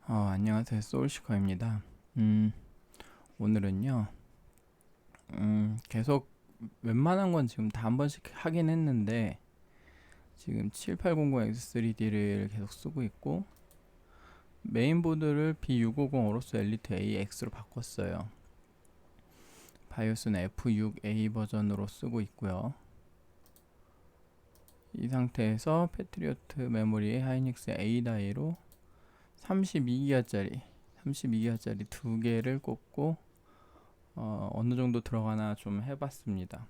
안녕하세요. 소울시커입니다. 오늘은요, 계속 웬만한 건 지금 다 한 번씩 하긴 했는데, 지금 7800X3D를 계속 쓰고 있고, 메인보드를 B650 오로스 엘리트 AX로 바꿨어요. 바이오스는 F6A 버전으로 쓰고 있고요. 이 상태에서 패트리어트 메모리에 하이닉스 A다이로 32기가짜리 두 개를 꽂고 어느 정도 들어가나 좀 해봤습니다.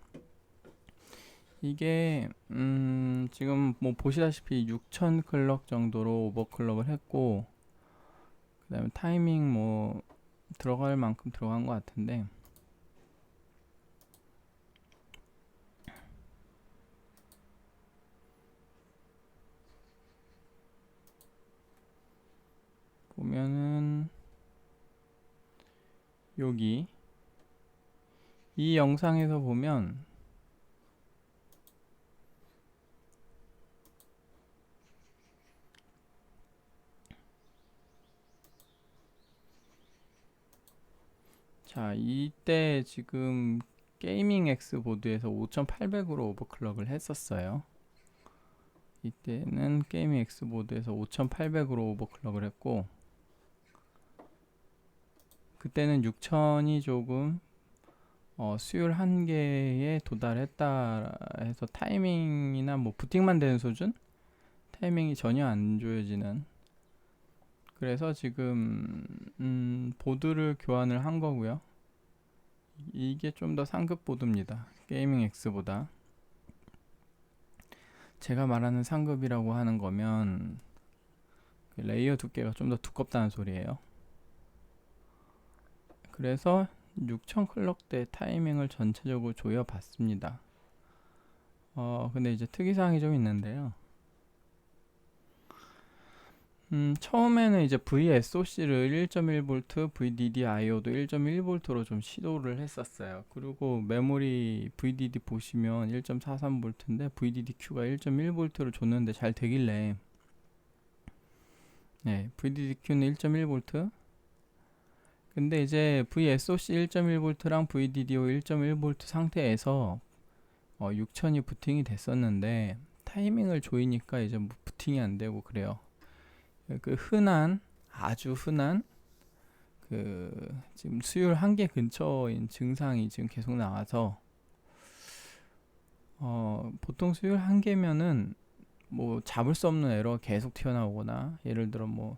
이게 지금 뭐 보시다시피 6000 클럭 정도로 오버클럭을 했고, 그 다음에 타이밍 뭐 들어갈 만큼 들어간 것 같은데, 보면은 여기 이 영상에서 보면 자, 이때 지금 게이밍 X 보드에서 5800으로 오버클럭을 했었어요. 이때는 게이밍 X 보드에서 5800으로 오버클럭을 했고, 그때는 6000이 조금 수율 한계에 도달했다 해서 타이밍이나 뭐 부팅만 되는 수준? 타이밍이 전혀 안 좋아지는. 그래서 지금 보드를 교환을 한 거고요. 이게 좀 더 상급 보드입니다. 게이밍 X보다. 제가 말하는 상급이라고 하는 거면 그 레이어 두께가 좀 더 두껍다는 소리예요. 그래서 6000 클럭대 타이밍을 전체적으로 조여 봤습니다. 근데 이제 특이사항이 좀 있는데요. 처음에는 이제 VSOC를 1.1V, VDDIO도 1.1V로 좀 시도를 했었어요. 그리고 메모리 VDD 보시면 1.43V인데 VDDQ가 1.1V를 줬는데 잘 되길래, 네, VDDQ는 1.1V. 근데 이제 VSOC 1.1V랑 VDDO 1.1V 상태에서 6000이 부팅이 됐었는데 타이밍을 조이니까 이제 뭐 부팅이 안 되고 그래요. 그 아주 흔한 그 지금 수율 한계 근처인 증상이 지금 계속 나와서, 보통 수율 한계면은 뭐 잡을 수 없는 에러가 계속 튀어나오거나, 예를 들어 뭐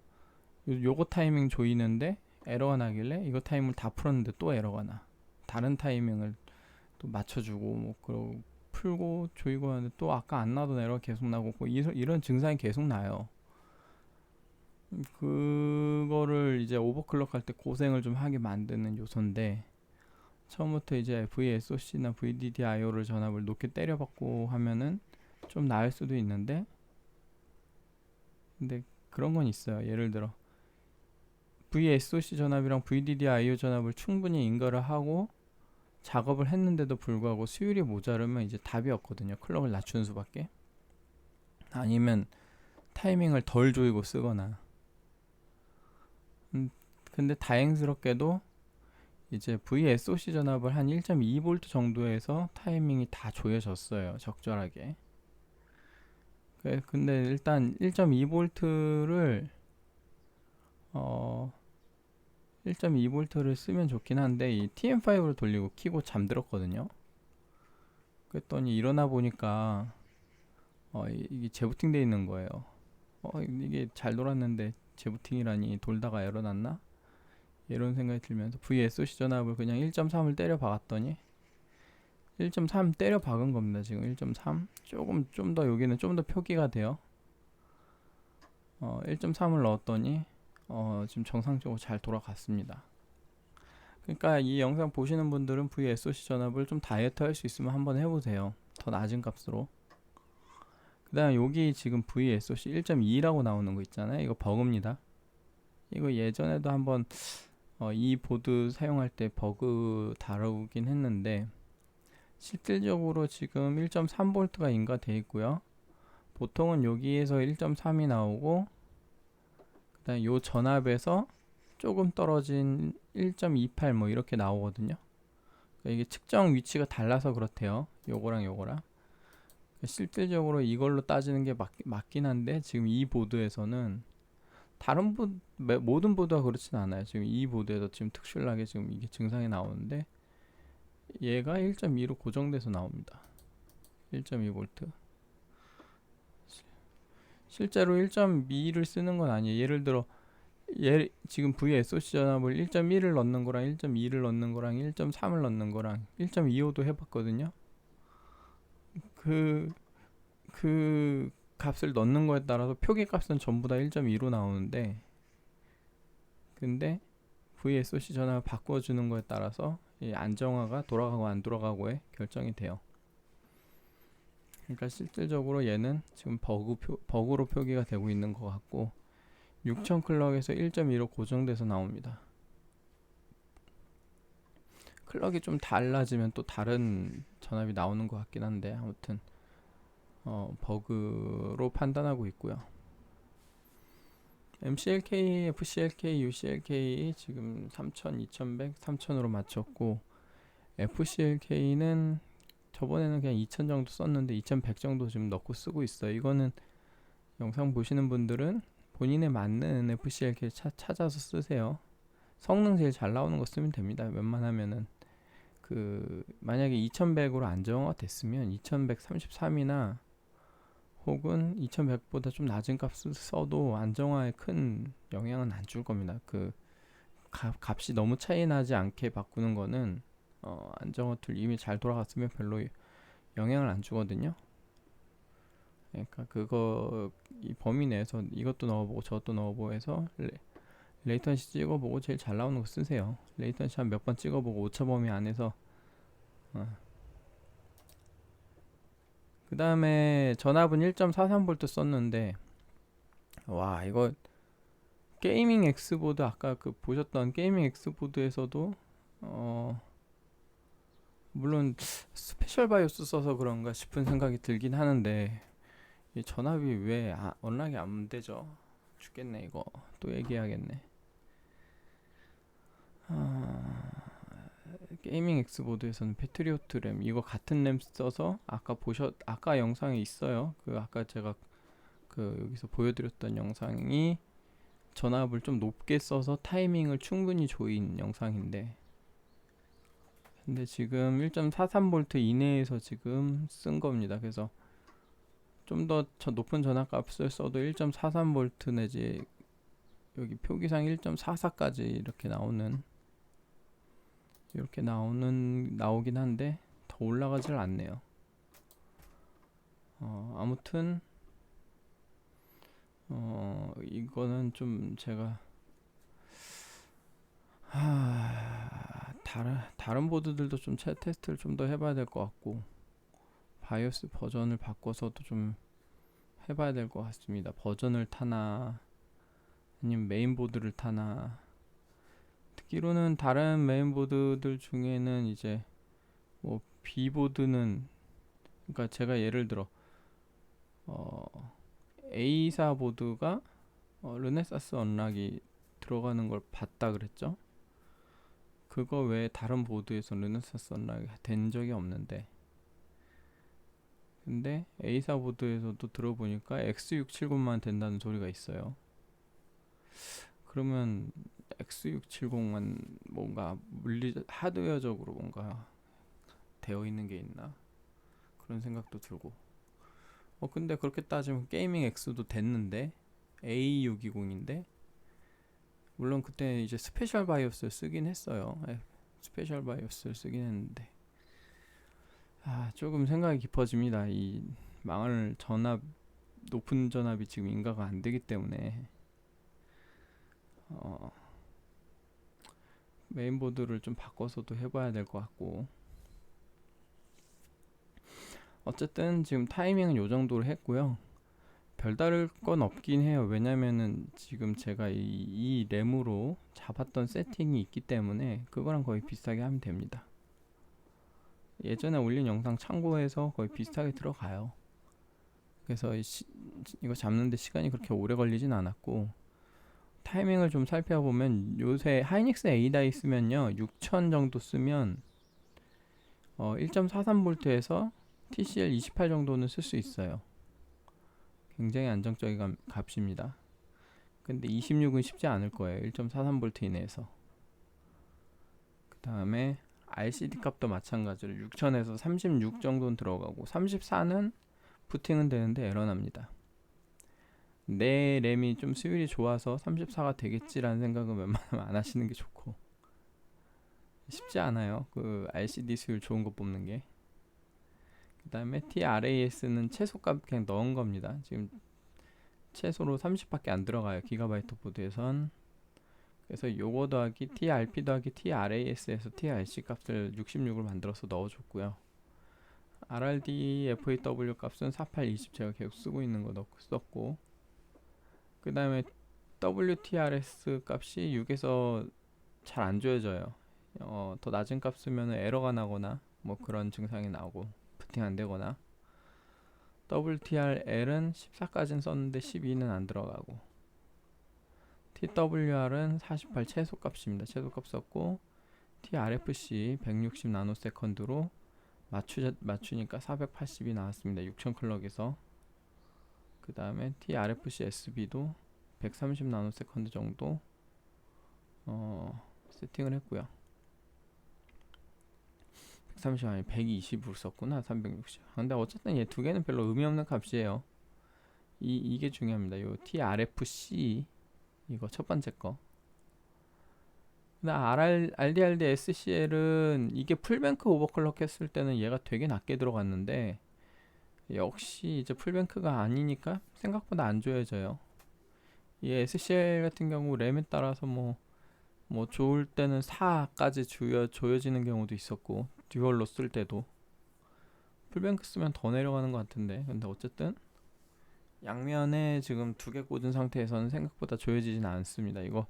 요거 타이밍 조이는데 에러가 나길래 이거 타이밍을 다 풀었는데 또 에러가 나, 다른 타이밍을 또 맞춰주고 뭐 그러고 풀고 조이고 하는데 또 아까 안 나던 에러가 계속 나고 뭐 이런 증상이 계속 나요. 그거를 이제 오버클럭 할 때 고생을 좀 하게 만드는 요소인데, 처음부터 이제 VSOC나 VDDIO를 전압을 높게 때려받고 하면은 좀 나을 수도 있는데, 근데 그런 건 있어요. 예를 들어 VSOC 전압이랑 VDDIO 전압을 충분히 인가를 하고 작업을 했는데도 불구하고 수율이 모자르면 이제 답이 없거든요. 클럭을 낮추는 수밖에. 아니면 타이밍을 덜 조이고 쓰거나. 근데 다행스럽게도 이제 VSOC 전압을 한 1.2V 정도에서 타이밍이 다 조여졌어요. 적절하게. 근데 일단 1.2V를 1.2V를 쓰면 좋긴 한데 이 TM5를 돌리고 키고 잠들었거든요. 그랬더니 일어나 보니까 이게 재부팅 돼 있는 거예요. 이게 잘 돌았는데 재부팅이라니, 돌다가 에러 났나? 이런 생각이 들면서 VSOC 전압을 그냥 1.3을 때려 박았더니 1.3 때려 박은 겁니다. 지금 1.3 조금 좀 더 여기는 좀 더 표기가 돼요. 1.3을 넣었더니 지금 정상적으로 잘 돌아갔습니다. 그러니까 이 영상 보시는 분들은 VSOC 전압을 좀 다이어트 할 수 있으면 한번 해보세요. 더 낮은 값으로. 그 다음 여기 지금 VSOC 1.2라고 나오는 거 있잖아요. 이거 버그입니다. 이거 예전에도 한번 이 보드 사용할 때 버그 다루긴 했는데, 실질적으로 지금 1.3V가 인가되어 있고요. 보통은 여기에서 1.3이 나오고, 그 그다음에 요 전압에서 조금 떨어진 1.28 뭐 이렇게 나오거든요. 그러니까 이게 측정 위치가 달라서 그렇대요. 요거랑 요거랑. 실질적으로 이걸로 따지는 게 맞긴 한데 지금 이 보드에서는 다른 모든 보드가 그렇진 않아요. 지금 이 보드에서 지금 특출나게 지금 이게 증상이 나오는데 얘가 1.2로 고정돼서 나옵니다. 1.2V. 실제로 1.2를 쓰는 건 아니에요. 예를 들어 지금 VSOC 전압을 1.1을 넣는 거랑 1.2를 넣는 거랑 1.3을 넣는 거랑 1.25도 해봤거든요. 그 값을 넣는 거에 따라서 표기 값은 전부 다 1.2로 나오는데, 근데 VSOC 전압을 바꿔주는 거에 따라서 이 안정화가 돌아가고 안 돌아가고에 결정이 돼요. 그러니까 실질적으로 얘는 지금 버그로 표기가 되고 있는 것 같고 6000 클럭에서 1.2로 고정돼서 나옵니다. 클럭이 좀 달라지면 또 다른 전압이 나오는 것 같긴 한데 아무튼 버그로 판단하고 있고요. MCLK, FCLK, UCLK 지금 3000, 2100, 3000으로 맞췄고 FCLK는 저번에는 그냥 2000 정도 썼는데 2100 정도 지금 넣고 쓰고 있어요. 이거는 영상 보시는 분들은 본인에 맞는 FCLK 찾아서 쓰세요. 성능 제일 잘 나오는 거 쓰면 됩니다. 웬만하면은 만약에 2100으로 안정화가 됐으면 2133이나 혹은 2100보다 좀 낮은 값을 써도 안정화에 큰 영향은 안 줄 겁니다. 값이 너무 차이 나지 않게 바꾸는 거는 안정화 툴 이미 잘 돌아갔으면 별로 영향을 안 주거든요. 그러니까 이 범위 내에서 이것도 넣어보고 저것도 넣어보고 해서 레이턴시 찍어보고 제일 잘 나오는 거 쓰세요. 레이턴시 한 몇 번 찍어보고 오차 범위 안에서. 그 다음에 전압은 1.43V 썼는데 와 이거 게이밍 X보드 아까 보셨던 게이밍 X보드에서도 물론 스페셜 바이오스 써서 그런가 싶은 생각이 들긴 하는데 이 전압이 왜 언락이 안 되죠? 죽겠네 이거. 또 얘기해야겠네. 게이밍 X보드에서는 패트리오트 램 이거 같은 램 써서 아까 영상에 있어요. 아까 제가 여기서 보여드렸던 영상이 전압을 좀 높게 써서 타이밍을 충분히 조인 영상인데, 근데 지금 1.43V 이내에서 지금 쓴 겁니다. 그래서 좀 더 높은 전압값을 써도 1.43V 내지 여기 표기상 1.44까지 이렇게 나오긴 한데 더 올라가질 않네요. 아무튼 이거는 좀 제가 다른 보드들도 좀 테스트를 좀 더 해봐야 될 것 같고 바이오스 버전을 바꿔서도 좀 해봐야 될 것 같습니다. 버전을 타나 아니면 메인보드를 타나. 듣기로는 다른 메인보드들 중에는 이제 뭐 B보드는, 그러니까 제가 예를 들어 A사 보드가 르네사스 언락이 들어가는 걸 봤다 그랬죠. 그거 외에 다른 보드에서 르네사스 언락이 된 적이 없는데, 근데 A사 보드에서도 들어보니까 X670만 된다는 소리가 있어요. 그러면 X670만 뭔가 하드웨어적으로 뭔가 되어 있는 게 있나 그런 생각도 들고. 근데 그렇게 따지면 게이밍 X도 됐는데 A620인데, 물론 그때 이제 스페셜 바이오스를 쓰긴 했어요. 스페셜 바이오스를 쓰긴 했는데 조금 생각이 깊어집니다. 이 망할 높은 전압이 지금 인가가 안 되기 때문에 메인보드를 좀 바꿔서도 해봐야 될 것 같고, 어쨌든 지금 타이밍은 요 정도로 했고요. 별다를 건 없긴 해요. 왜냐면은 지금 제가 이 램으로 잡았던 세팅이 있기 때문에 그거랑 거의 비슷하게 하면 됩니다. 예전에 올린 영상 참고해서 거의 비슷하게 들어가요. 그래서 이거 잡는데 시간이 그렇게 오래 걸리진 않았고, 타이밍을 좀 살펴보면 요새 하이닉스 A다이 쓰면요 6000 정도 쓰면 1.43V에서 TCL 28 정도는 쓸 수 있어요. 굉장히 안정적인 값입니다. 근데 26은 쉽지 않을 거예요. 1.43V 이내에서. 그 다음에 RCD 값도 마찬가지로 6000에서 36 정도는 들어가고 34는 부팅은 되는데 에러 납니다. 내 램이 좀 수율이 좋아서 34가 되겠지라는 생각은 웬만하면 안 하시는 게 좋고, 쉽지 않아요. 그 RCD 수율 좋은 거 뽑는 게. 그 다음에 TRAS는 최소값 그냥 넣은 겁니다. 지금 최소로 30밖에 안 들어가요. 기가바이트 보드에선. 그래서 요거 더하기 TRP 더하기 TRAS에서 TRC 값을 66을 만들어서 넣어줬고요. RRD FAW 값은 4820 제가 계속 쓰고 있는 거 넣고 썼고, 그 다음에 WTRS 값이 6에서 잘 안 조여져요. 더 낮은 값 쓰면 에러가 나거나 뭐 그런 증상이 나오고 부팅 안 되거나, WTRL은 14까지는 썼는데 12는 안 들어가고, TWR은 48 최소값입니다. 최소값 썼고, TRFC 160 나노세컨드로 맞추니까 480이 나왔습니다. 6000 클럭에서. 그 다음에 TRFC SB도 130 나노세컨드 정도 세팅을 했고요. 130 아니 120으로 썼구나. 360. 근데 어쨌든 얘 두 개는 별로 의미 없는 값이에요. 이게 중요합니다. 요 TRFC 이거 첫 번째 거. RDRD SCL은 이게 풀뱅크 오버클럭 했을 때는 얘가 되게 낮게 들어갔는데, 역시 이제 풀뱅크가 아니니까 생각보다 안 조여져요. 이 SCL 같은 경우 램에 따라서 뭐 좋을 때는 4까지 조여지는 경우도 있었고, 듀얼로 쓸 때도 풀뱅크 쓰면 더 내려가는 것 같은데, 근데 어쨌든 양면에 지금 두 개 꽂은 상태에서는 생각보다 조여지진 않습니다. 이거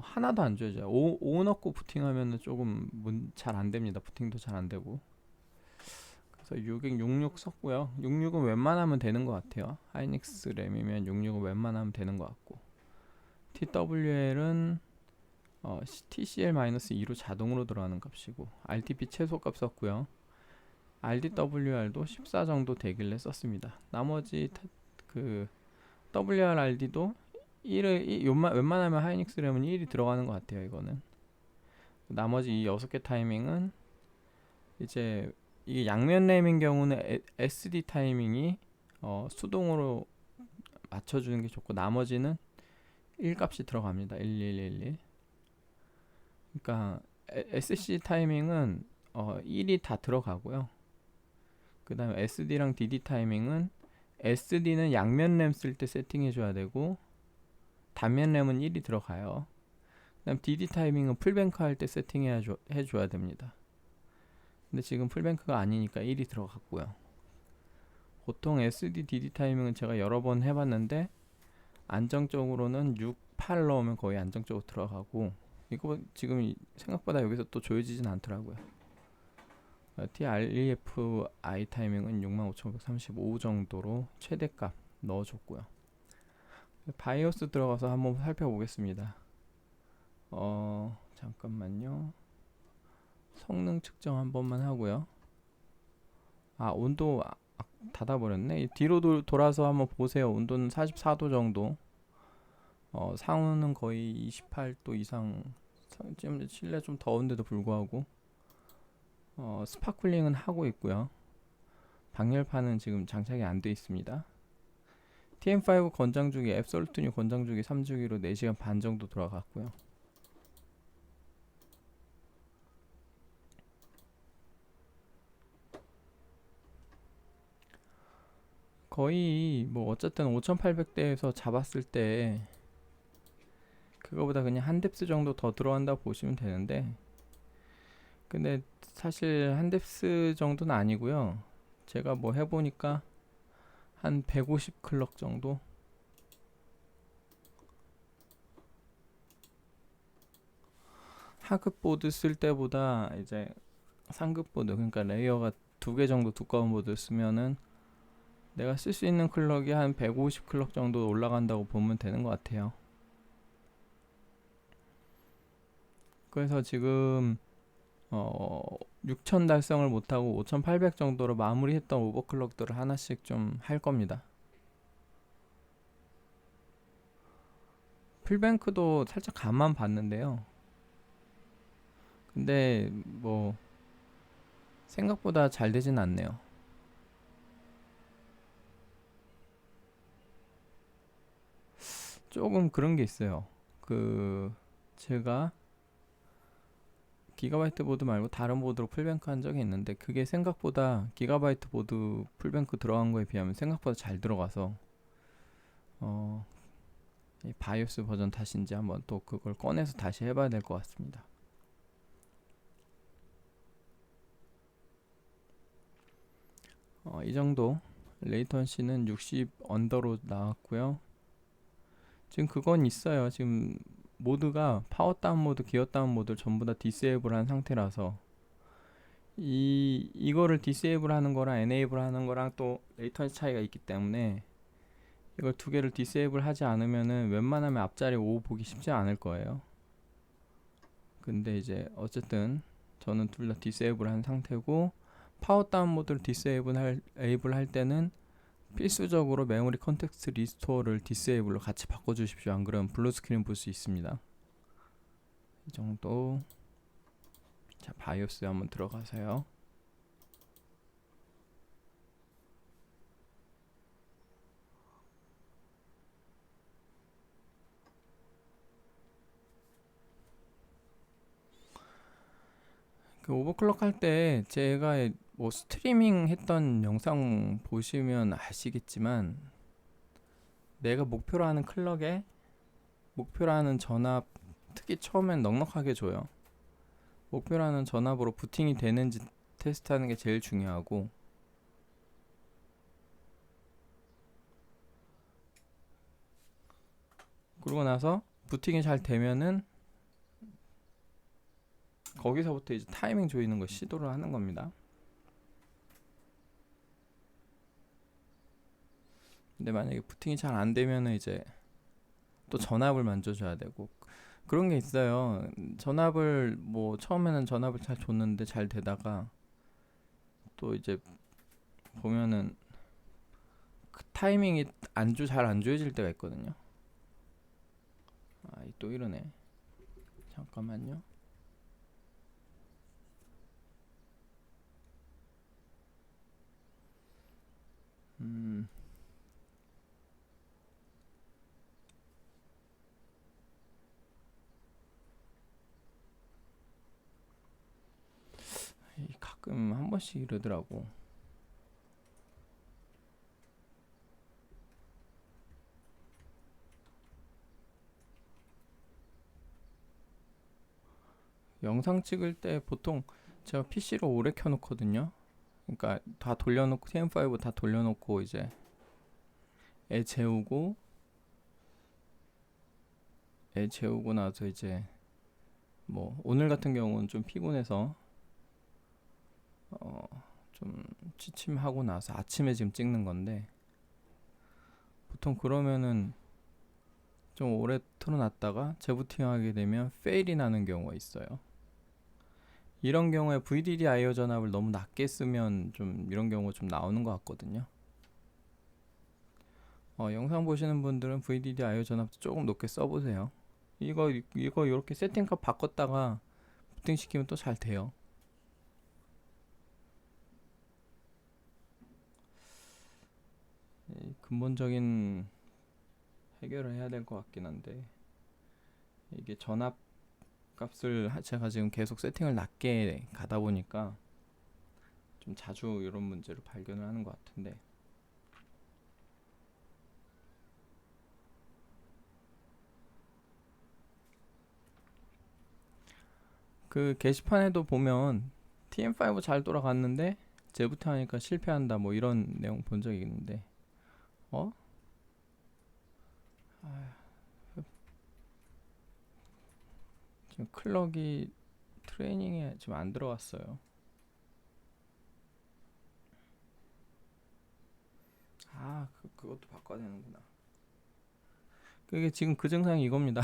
하나도 안 조여져요. 5 넣고 부팅하면은 조금 잘 안 됩니다. 부팅도 잘 안 되고. 그래서 66 썼고요. 66은 웬만하면 되는 것 같아요. 하이닉스 램이면 66은 웬만하면 되는 것 같고, TWL은 TCL-2로 자동으로 들어가는 값이고, RTP 최소값 썼고요. RDWR도 14 정도 되길래 썼습니다. 나머지 그 WRRD도 1을 웬만하면 하이닉스 램은 1이 들어가는 것 같아요. 이거는. 나머지 이 6개 타이밍은 이제 이게 양면 램인 경우는 SD 타이밍이 수동으로 맞춰주는 게 좋고, 나머지는 1 값이 들어갑니다. 1111. 그러니까 SC 타이밍은 1이 다 들어가고요. 그 다음에 SD랑 DD 타이밍은, SD는 양면 램 쓸 때 세팅해 줘야 되고 단면 램은 1이 들어가요. 그 다음 DD 타이밍은 풀뱅크 할 때 세팅해 줘야 됩니다. 근데 지금 풀뱅크가 아니니까 1이 들어갔고요. 보통 SD, DD 타이밍은 제가 여러 번 해봤는데 안정적으로는 6, 8 넣으면 거의 안정적으로 들어가고, 이거 지금 생각보다 여기서 또 조여지진 않더라고요. TREFI 타이밍은 65,535 정도로 최대값 넣어줬고요. 바이오스 들어가서 한번 살펴보겠습니다. 잠깐만요. 성능 측정 한 번만 하고요. 온도 닫아버렸네. 뒤로 돌아서 한번 보세요. 온도는 44도 정도. 상온은 거의 28도 이상. 지금 실내 좀 더운데도 불구하고 스파클링은 하고 있고요. 방열판은 지금 장착이 안 돼 있습니다. TM5 권장주기, 앱솔루트 뉴 권장주기 3주기로 4시간 반 정도 돌아갔고요. 거의 뭐 어쨌든 5800대에서 잡았을 때 그거보다 그냥 한 뎁스 정도 더 들어간다고 보시면 되는데, 근데 사실 한 뎁스 정도는 아니고요. 제가 뭐 해보니까 한 150 클럭 정도. 하급 보드 쓸 때보다 이제 상급 보드, 그러니까 레이어가 2개 정도 두꺼운 보드 쓰면은 내가 쓸 수 있는 클럭이 한 150 클럭 정도 올라간다고 보면 되는 것 같아요. 그래서 지금 6000 달성을 못하고 5800 정도로 마무리했던 오버클럭들을 하나씩 좀 할 겁니다. 필뱅크도 살짝 감만 봤는데요. 근데 뭐 생각보다 잘 되진 않네요. 조금 그런 게 있어요. 제가 기가바이트 보드 말고 다른 보드로 풀뱅크 한 적이 있는데 그게 생각보다 기가바이트 보드 풀뱅크 들어간 거에 비하면 생각보다 잘 들어가서 이 바이오스 버전 탓인지 한번 또 그걸 꺼내서 다시 해봐야 될 것 같습니다. 이 정도 레이턴시는 60 언더로 나왔고요. 지금 그건 있어요. 지금 모드가 파워 다운 모드, 기어 다운 모드를 전부 다 디세이블 한 상태라서 이거를 디세이블 하는 거랑 에네이블 하는 거랑 또 레이턴시 차이가 있기 때문에 이걸 두 개를 디세이블 하지 않으면은 웬만하면 앞자리 5 보기 쉽지 않을 거예요. 근데 이제 어쨌든 저는 둘 다 디세이블 한 상태고 파워 다운 모드를 디세이블 할 때는 필수적으로 메모리 컨텍스트 리스토어를 디세이블로 같이 바꿔주십시오. 안 그러면 블루 스크린 볼 수 있습니다. 이 정도. 자, 바이오스 한번 들어가세요. 그 오버클럭 할 때 제가 뭐 스트리밍 했던 영상 보시면 아시겠지만 내가 목표로 하는 클럭에 목표로 하는 전압 특히 처음엔 넉넉하게 줘요. 목표로 하는 전압으로 부팅이 되는지 테스트하는 게 제일 중요하고 그러고 나서 부팅이 잘 되면은 거기서부터 이제 타이밍 조이는 거 시도를 하는 겁니다. 근데 만약에 부팅이 잘 안 되면은 이제 또 전압을 만져줘야 되고 그런 게 있어요. 전압을 뭐 처음에는 전압을 잘 줬는데 잘 되다가 또 이제 보면은 그 타이밍이 잘 안 조여질 때가 있거든요. 또 이러네. 잠깐만요. 가끔 한 번씩 이러더라고. 영상 찍을 때 보통 제가 PC로 오래 켜놓거든요. 그러니까 다 돌려놓고 TM5 다 돌려놓고 이제 애 재우고 나서 이제 뭐 오늘 같은 경우는 좀 피곤해서 좀 취침하고 나서 아침에 지금 찍는 건데 보통 그러면은 좀 오래 틀어놨다가 재부팅하게 되면 페일이 나는 경우가 있어요. 이런 경우에 VDD IO 전압을 너무 낮게 쓰면 좀 이런 경우가 좀 나오는 것 같거든요. 영상 보시는 분들은 VDD IO 전압도 조금 높게 써보세요. 이거 이렇게 세팅값 바꿨다가 부팅시키면 또 잘 돼요. 근본적인 해결을 해야 될 것 같긴 한데 이게 전압 값을 제가 지금 계속 세팅을 낮게 가다 보니까 좀 자주 이런 문제를 발견을 하는 것 같은데 그 게시판에도 보면 TM5 잘 돌아갔는데 재부팅하니까 실패한다 뭐 이런 내용 본 적이 있는데 지금 클럭이 트레이닝에 지금 안 들어갔어요. 그것도 바꿔야 되는구나. 그게 지금 그 증상이 이겁니다.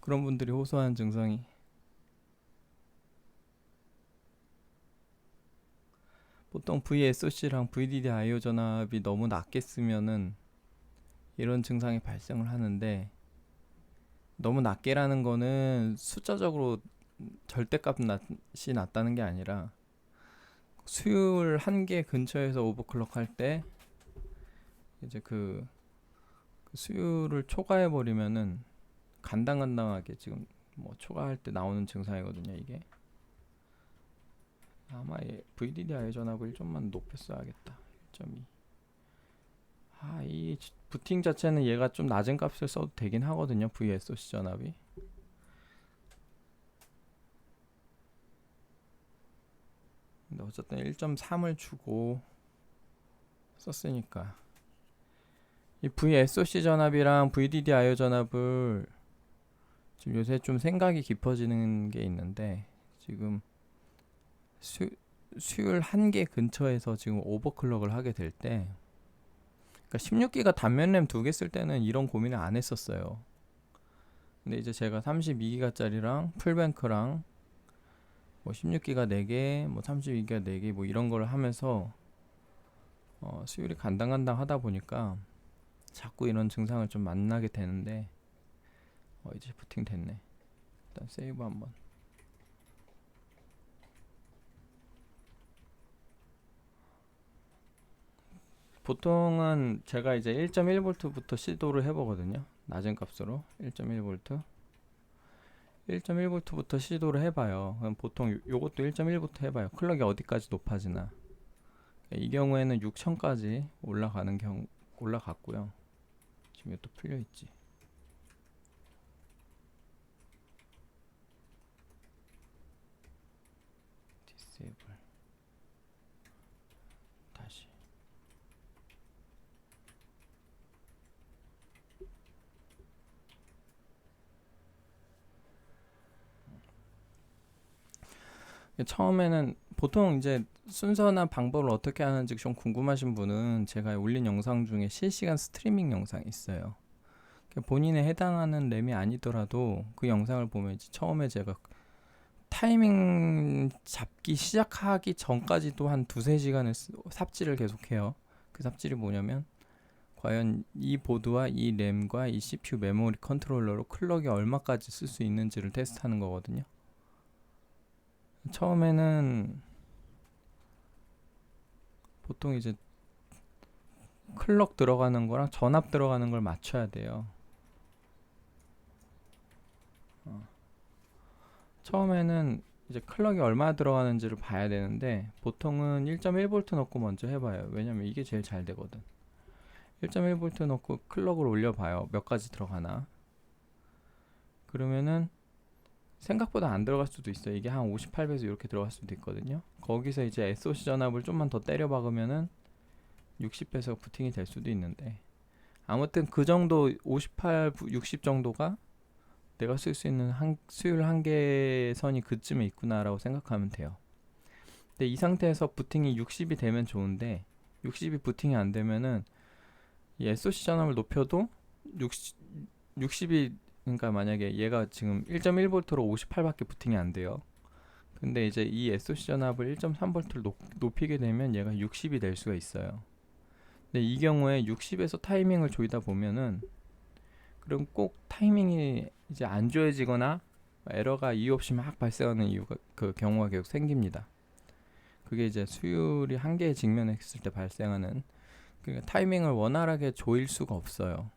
그런 분들이 호소하는 증상이 보통 VSOC랑 VDD/IO 전압이 너무 낮게 쓰면은 이런 증상이 발생을 하는데, 너무 낮게라는 거는 숫자적으로 절대값이 낮다는 게 아니라 수율 한계 근처에서 오버클럭 할 때 이제 그 수율을 초과해 버리면은 간당간당하게 지금 뭐 초과할 때 나오는 증상이거든요. 이게 아마 VDD/IO 전압을 좀만 높였어야겠다. 1.2. 이 부팅 자체는 얘가 좀 낮은 값을 써도 되긴 하거든요. VSOC 전압이. 근데 어쨌든 1.3을 주고 썼으니까 이 VSOC 전압이랑 VDD/IO 전압을 지금 요새 좀 생각이 깊어지는 게 있는데, 지금 수율 한계 근처에서 지금 오버클럭을 하게 될 때, 그러니까 16기가 단면 램 2개 쓸 때는 이런 고민을 안 했었어요. 근데 이제 제가 32기가짜리랑 풀뱅크랑 뭐 16기가 4개, 뭐 32기가 4개 뭐 이런 걸 하면서 수율이 간당간당 하다 보니까 자꾸 이런 증상을 좀 만나게 되는데, 이제 부팅 됐네. 일단 세이브 한번. 보통은 제가 이제 1.1V부터 시도를 해보거든요. 낮은 값으로 1.1V 1.1V부터 시도를 해봐요. 그럼 보통 요것도 1.1부터 해봐요. 클럭이 어디까지 높아지나. 이 경우에는 6000까지 올라갔고요. 지금 이것도 풀려있지. 디세이블 다시. 처음에는 보통 이제 순서나 방법을 어떻게 하는지 좀 궁금하신 분은 제가 올린 영상 중에 실시간 스트리밍 영상이 있어요. 본인에 해당하는 램이 아니더라도 그 영상을 보면 이제 처음에 제가 타이밍 잡기 시작하기 전까지도 한 2~3시간을 삽질을 계속해요. 그 삽질이 뭐냐면, 과연 이 보드와 이 램과 이 CPU 메모리 컨트롤러로 클럭이 얼마까지 쓸 수 있는지를 테스트하는 거거든요. 처음에는 보통 이제 클럭 들어가는 거랑 전압 들어가는 걸 맞춰야 돼요. 처음에는 이제 클럭이 얼마 들어가는지를 봐야 되는데, 보통은 1.1V 넣고 먼저 해봐요. 왜냐면 이게 제일 잘 되거든. 1.1V 넣고 클럭을 올려봐요. 몇 가지 들어가나. 그러면은 생각보다 안 들어갈 수도 있어요. 이게 한 58배속 이렇게 들어갈 수도 있거든요. 거기서 이제 SOC 전압을 좀만 더 때려 박으면은 60배속 부팅이 될 수도 있는데, 아무튼 그 정도 58, 60 정도가 내가 쓸 수 있는 수율 한계선이 그쯤에 있구나라고 생각하면 돼요. 근데 이 상태에서 부팅이 60이 되면 좋은데, 60이 부팅이 안 되면은 이 SOC 전압을 높여도 60이, 그러니까 만약에 얘가 지금 1.1V로 58밖에 부팅이 안 돼요. 근데 이제 이 SOC 전압을 1.3V로 높이게 되면 얘가 60이 될 수가 있어요. 근데 이 경우에 60에서 타이밍을 조이다 보면은, 그럼 꼭 타이밍이 이제 안 조여지거나 에러가 이유 없이 막 발생하는 그 경우가 계속 생깁니다. 그게 이제 수율이 한계에 직면했을 때 발생하는, 그러니까 타이밍을 원활하게 조일 수가 없어요.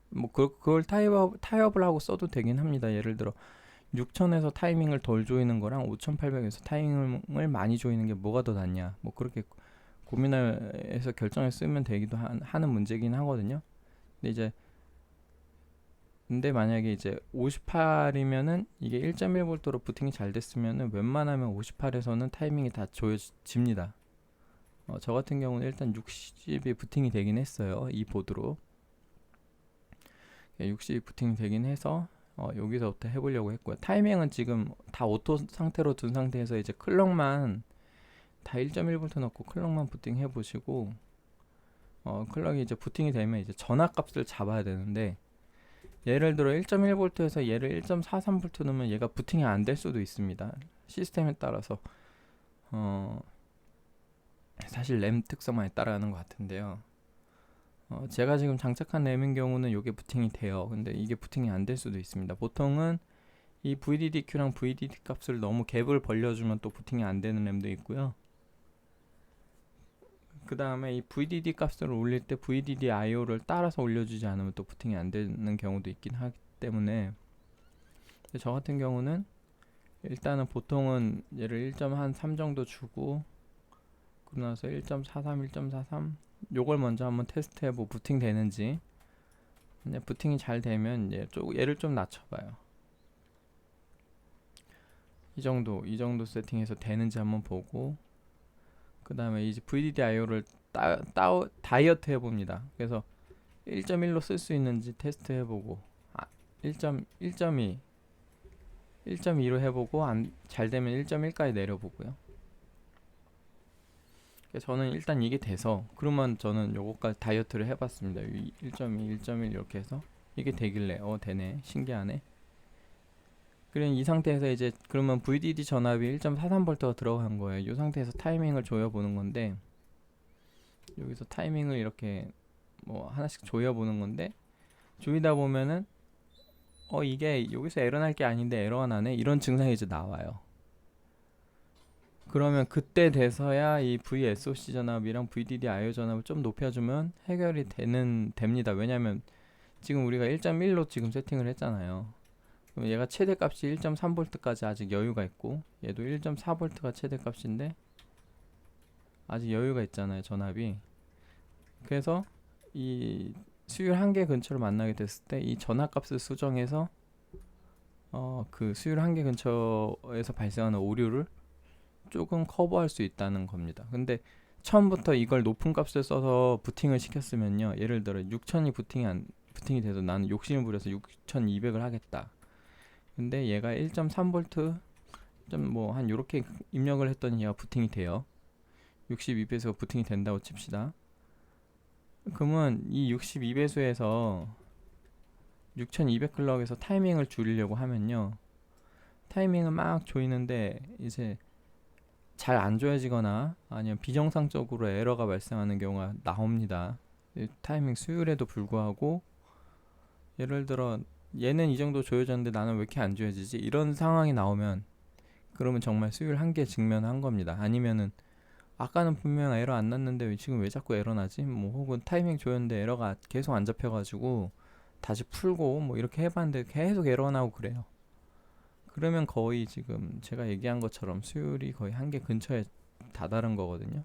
뭐 그걸 타협을 하고 써도 되긴 합니다. 예를 들어 6000에서 타이밍을 덜 조이는 거랑 5800에서 타이밍을 많이 조이는 게 뭐가 더 낫냐, 뭐 그렇게 고민을 해서 결정을 쓰면 되기도 하는 문제긴 하거든요. 근데 만약에 이제 58이면은 이게 1.1V로 부팅이 잘 됐으면은 웬만하면 58에서는 타이밍이 다 조여집니다. 저 같은 경우는 일단 60이 부팅이 되긴 했어요. 이 보드로 60이 부팅이 되긴 해서 여기서부터 해보려고 했고요. 타이밍은 지금 다 오토 상태로 둔 상태에서 이제 클럭만 다 1.1V 넣고 클럭만 부팅 해보시고, 클럭이 이제 부팅이 되면 이제 전압 값을 잡아야 되는데, 예를 들어 1.1V에서 얘를 1.43V 넣으면 얘가 부팅이 안 될 수도 있습니다. 시스템에 따라서 사실 램 특성만에 따라가는 것 같은데요. 제가 지금 장착한 램인 경우는 이게 부팅이 돼요. 근데 이게 부팅이 안 될 수도 있습니다. 보통은 이 VDDQ랑 VDD 값을 너무 갭을 벌려주면 또 부팅이 안 되는 램도 있고요. 그 다음에 이 VDD 값을 올릴 때 VDD IO를 따라서 올려주지 않으면 또 부팅이 안 되는 경우도 있긴 하기 때문에, 저 같은 경우는 일단은 보통은 얘를 1.3 정도 주고, 그러고 나서 1.43, 1.43 요걸 먼저 한번 테스트 해보고 부팅 되는지, 만약 부팅이 잘 되면 얘를 좀 낮춰봐요. 이 정도 세팅해서 되는지 한번 보고, 그 다음에 이제 VDD-IO를 다이어트 해봅니다. 그래서 1.1로 쓸 수 있는지 테스트 해보고, 1.2 1.2로 해보고 잘 되면 1.1까지 내려보고요. 저는 일단 이게 돼서, 그러면 저는 요거까지 다이어트를 해봤습니다. 1.2, 1.1 이렇게 해서 이게 되길래 되네, 신기하네. 그럼 이 상태에서 이제 그러면 VDD 전압이 1.43V가 들어간 거예요. 이 상태에서 타이밍을 조여보는 건데, 여기서 타이밍을 이렇게 뭐 하나씩 조여보는 건데, 조이다 보면은 이게 여기서 에러 날 게 아닌데 에러가 나네, 이런 증상이 이제 나와요. 그러면 그때 돼서야 이 VSOC 전압이랑 VDD IO 전압을 좀 높여주면 해결이 됩니다. 왜냐면 지금 우리가 1.1로 지금 세팅을 했잖아요. 그럼 얘가 최대값이 1.3V까지 아직 여유가 있고, 얘도 1.4V가 최대값인데 아직 여유가 있잖아요, 전압이. 그래서 이 수율 한계 근처를 만나게 됐을 때 이 전압값을 수정해서 그 수율 한계 근처에서 발생하는 오류를 조금 커버할 수 있다는 겁니다. 근데 처음부터 이걸 높은 값을 써서 부팅을 시켰으면요, 예를 들어 6000이 부팅이 돼서 나는 욕심을 부려서 6200을 하겠다. 근데 얘가 1.3V 좀 뭐 한 요렇게 입력을 했더니 얘가 부팅이 돼요. 62배수가 부팅이 된다고 칩시다. 그러면 이 62배수에서 6200 클럭에서 타이밍을 줄이려고 하면요, 타이밍을 막 조이는데 이제 잘 안 조여지거나 아니면 비정상적으로 에러가 발생하는 경우가 나옵니다. 타이밍 수율에도 불구하고, 예를 들어 얘는 이 정도 조여졌는데 나는 왜 이렇게 안 조여지지, 이런 상황이 나오면 그러면 정말 수율 한계에 직면한 겁니다. 아니면은 아까는 분명 에러 안 났는데 지금 왜 자꾸 에러 나지? 뭐 혹은 타이밍 조였는데 에러가 계속 안 잡혀가지고 다시 풀고 뭐 이렇게 해봤는데 계속 에러 나고 그래요. 그러면 거의 지금 제가 얘기한 것처럼 수율이 거의 한계 근처에 다다른 거거든요.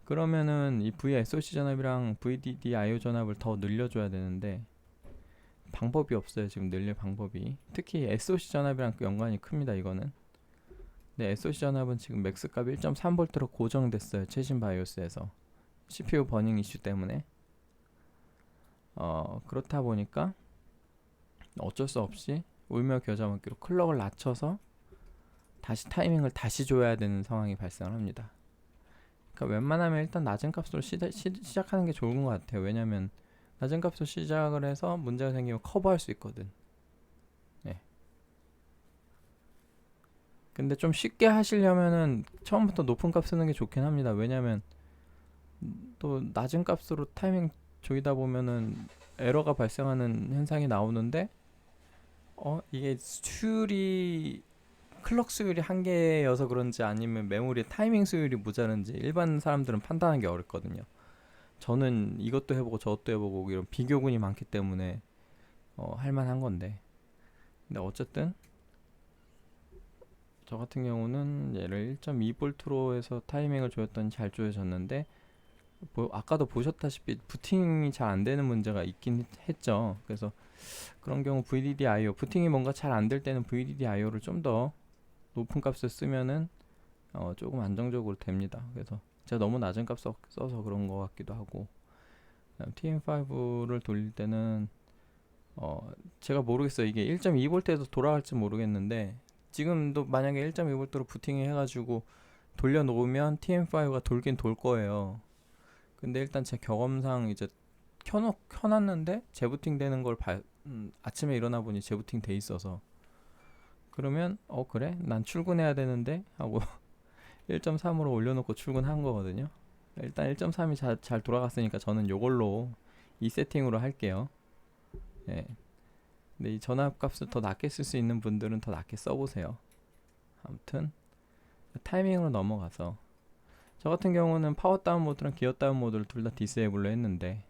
그러면은 이 VSOC 전압이랑 VDD IO 전압을 더 늘려줘야 되는데 방법이 없어요. 지금 늘릴 방법이. 특히 SOC 전압이랑 연관이 큽니다, 이거는. 네, SOC 전압은 지금 맥스 값 1.3V로 고정됐어요, 최신 바이오스에서. CPU 버닝 이슈 때문에. 그렇다 보니까 어쩔 수 없이 울며 겨자 먹기로 클럭을 낮춰서 다시 타이밍을 다시 줘야 되는 상황이 발생을 합니다. 그러니까 웬만하면 일단 낮은 값으로 시작하는 게 좋은 것 같아요. 왜냐면 낮은 값으로 시작을 해서 문제가 생기면 커버할 수 있거든. 네. 근데 좀 쉽게 하시려면은 처음부터 높은 값 쓰는 게 좋긴 합니다. 왜냐면 또 낮은 값으로 타이밍 조이다 보면은 에러가 발생하는 현상이 나오는데, 이게 수율이 클럭 수율이 한계여서 그런지 아니면 메모리 타이밍 수율이 모자른지 일반 사람들은 판단하기 어렵거든요. 저는 이것도 해보고 저것도 해보고 이런 비교군이 많기 때문에 할만한 건데, 근데 어쨌든 저 같은 경우는 얘를 1.2V로 해서 타이밍을 조였더니 잘 조여졌는데, 아까도 보셨다시피 부팅이 잘 안 되는 문제가 있긴 했죠. 그래서 그런 경우 VDD-IO, 부팅이 뭔가 잘 안 될 때는 VDD-IO를 좀 더 높은 값을 쓰면은 조금 안정적으로 됩니다. 그래서 제가 너무 낮은 값 써서 그런 것 같기도 하고, TM5를 돌릴 때는 제가 모르겠어요. 이게 1.2V에도 돌아갈지 모르겠는데, 지금도 만약에 1.2V로 부팅을 해가지고 돌려놓으면 TM5가 돌긴 돌 거예요. 근데 일단 제 경험상 이제 켜놨는데 재부팅 되는 걸 아침에 일어나 보니 재부팅 돼 있어서, 그러면 그래? 난 출근해야 되는데 하고 1.3으로 올려놓고 출근한 거거든요. 일단 1.3이 잘 돌아갔으니까 저는 요걸로 이 세팅으로 할게요. 예. 근데 이 전압값을 더 낮게 쓸 수 있는 분들은 더 낮게 써보세요. 아무튼 타이밍으로 넘어가서 저 같은 경우는 파워 다운 모드랑 기어 다운 모드를 둘 다 디세이블로 했는데,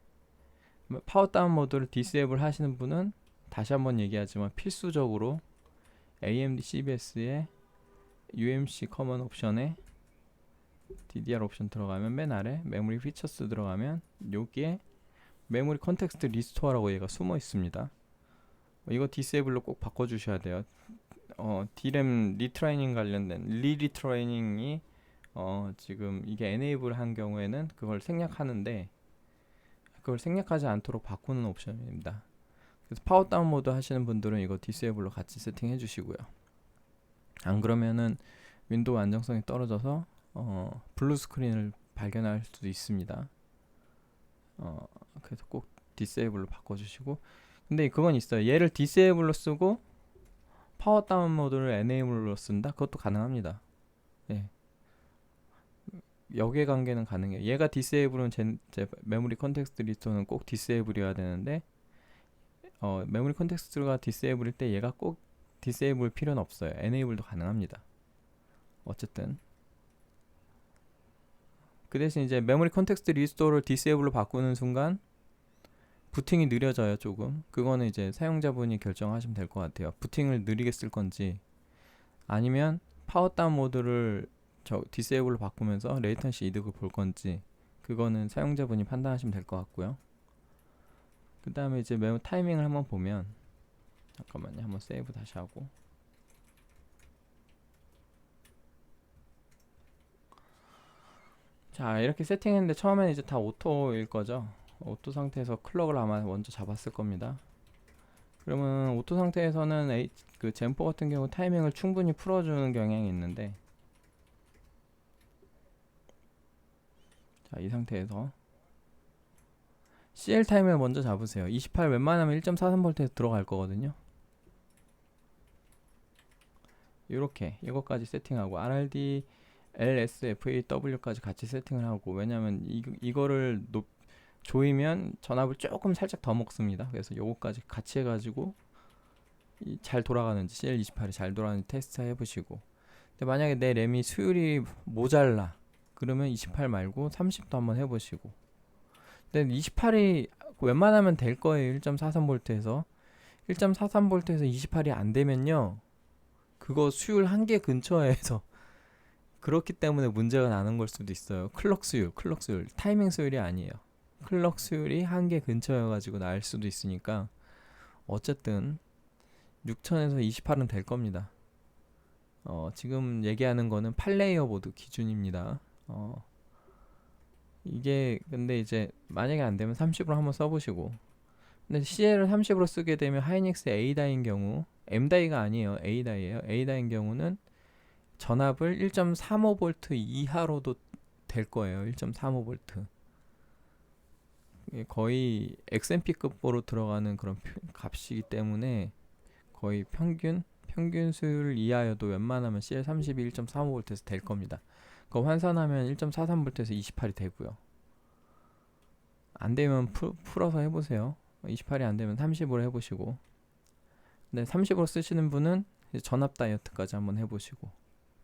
파워 다운 모드를 디세이블 하시는 분은 다시 한번 얘기하지만 필수적으로 AMD CBS의 UMC 커먼 옵션에 DDR 옵션 들어가면 맨 아래 메모리 피처스 들어가면 여기에 메모리 컨텍스트 리스토어라고 얘가 숨어 있습니다. 이거 디세이블로 꼭 바꿔주셔야 돼요. D램 리트레이닝 관련된 리트레이닝이 지금 이게 에네이블 한 경우에는 그걸 생략하는데, 그걸 생략하지 않도록 바꾸는 옵션입니다. 그래서 파워 다운 모드 하시는 분들은 이거 디세이블로 같이 세팅해 주시고요. 안 그러면은 윈도우 안정성이 떨어져서 블루 스크린을 발견할 수도 있습니다. 그래서 꼭 디세이블로 바꿔주시고, 근데 그건 있어요. 얘를 디세이블로 쓰고 파워 다운 모드를 에네이블로 쓴다? 그것도 가능합니다. 예. 역의 관계는 가능해요. 얘가 디세이블은 제 메모리 컨텍스트 리스토어는 꼭 디세이블이어야 되는데, 메모리 컨텍스트가 디세이블일 때 얘가 꼭 디세이블 필요는 없어요. 에네이블도 가능합니다. 어쨌든 그 대신 이제 메모리 컨텍스트 리스토어를 디세이블로 바꾸는 순간 부팅이 느려져요. 조금. 그거는 이제 사용자분이 결정하시면 될 것 같아요. 부팅을 느리게 쓸 건지, 아니면 파워 다운 모드를 디세이블로 바꾸면서 레이턴시 이득을 볼 건지, 그거는 사용자분이 판단하시면 될 것 같고요. 그 다음에 이제 메모 타이밍을 한번 보면, 잠깐만요. 한번 세이브 다시 하고. 자, 이렇게 세팅했는데 처음에는 이제 다 오토일 거죠. 오토 상태에서 클럭을 아마 먼저 잡았을 겁니다. 그러면 오토 상태에서는 그 젠4 같은 경우 타이밍을 충분히 풀어주는 경향이 있는데, 자, 이 상태에서 CL 타이밍을 먼저 잡으세요. 28 웬만하면 1.43V에서 들어갈 거거든요. 이렇게 이것까지 세팅하고 RRD LSFAW까지 같이 세팅을 하고, 왜냐면 이거를 조이면 전압을 조금 살짝 더 먹습니다. 그래서 요거까지 같이 해가지고 잘 돌아가는지, CL28이 잘 돌아가는지 테스트 해보시고, 근데 만약에 내 램이 수율이 모자라 그러면 28 말고 30도 한번 해보시고, 근데 28이 웬만하면 될 거예요. 1.43V에서 1.43V에서 28이 안 되면요, 그거 수율 한계 근처에서 그렇기 때문에 문제가 나는 걸 수도 있어요. 클럭 수율, 타이밍 수율이 아니에요. 클럭 수율이 한계 근처여가지고 날 수도 있으니까, 어쨌든 6000에서 28은 될 겁니다. 지금 얘기하는 거는 8레이어 보드 기준입니다. 이게 근데 이제 만약에 안 되면 30으로 한번 써보시고, 근데 CL을 30으로 쓰게 되면 하이닉스 A다인 경우, M다이가 아니에요. A다이에요. A다인 경우는 전압을 1.35V 이하로도 될 거예요. 1.35V. 거의 XMP급으로 들어가는 그런 값이기 때문에 거의 평균 수율 이하여도 웬만하면 CL32 1.35V에서 될 겁니다. 그거 환산하면 1.43V에서 28이 되고요. 안 되면 풀어서 해보세요. 28이 안 되면 30으로 해보시고, 근데 30으로 쓰시는 분은 이제 전압 다이어트까지 한번 해보시고,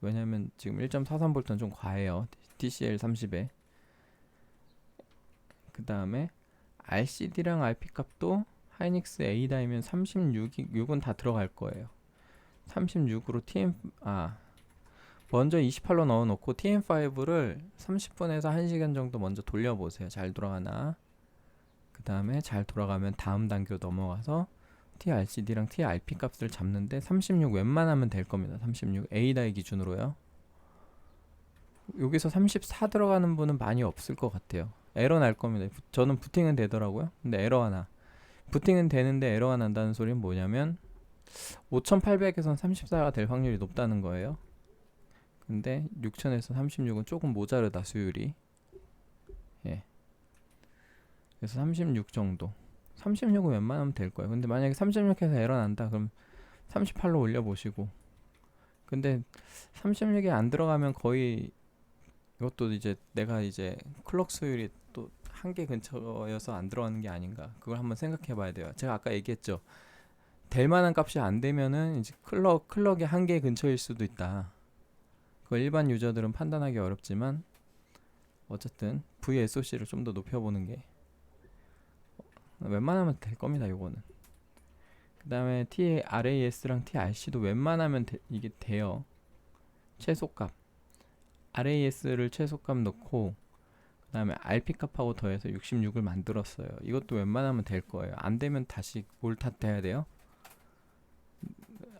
왜냐면 지금 1.43V는 좀 과해요. TCL 30에. 그 다음에 RCD랑 RP 값도 하이닉스 A다이면 36은 다 들어갈 거예요. 36으로 먼저 28로 넣어놓고 TM5를 30분에서 1시간 정도 먼저 돌려보세요. 잘 돌아가나. 그 다음에 잘 돌아가면 다음 단계로 넘어가서 TRCD랑 TRP 값을 잡는데 36 웬만하면 될 겁니다. 36 A다이 기준으로요. 여기서 34 들어가는 분은 많이 없을 것 같아요. 에러 날 겁니다. 저는 부팅은 되더라고요. 근데 에러가 나. 부팅은 되는데 에러가 난다는 소리는 뭐냐면 5800에선 34가 될 확률이 높다는 거예요. 근데 6000에서 36은 조금 모자르다, 수율이. 예. 그래서 36 정도. 36은 웬만하면 될 거예요. 근데 만약에 36에서 에러 난다 그럼 38로 올려보시고, 근데 36이 안 들어가면 거의 이것도 이제 내가 이제 클럭 수율이 또 한계 근처여서 안 들어가는 게 아닌가, 그걸 한번 생각해 봐야 돼요. 제가 아까 얘기했죠. 될 만한 값이 안 되면은 이제 클럭이 한계 근처일 수도 있다. 그걸 일반 유저들은 판단하기 어렵지만 어쨌든 VSOC를 좀 더 높여보는 게 웬만하면 될 겁니다. 요거는. 그 다음에 TRAS랑 TRC도 웬만하면 이게 돼요. 최소값 RAS를 최소값 넣고 그 다음에 RP 값하고 더해서 66을 만들었어요. 이것도 웬만하면 될 거예요. 안 되면 다시 뭘 탓해야 돼요?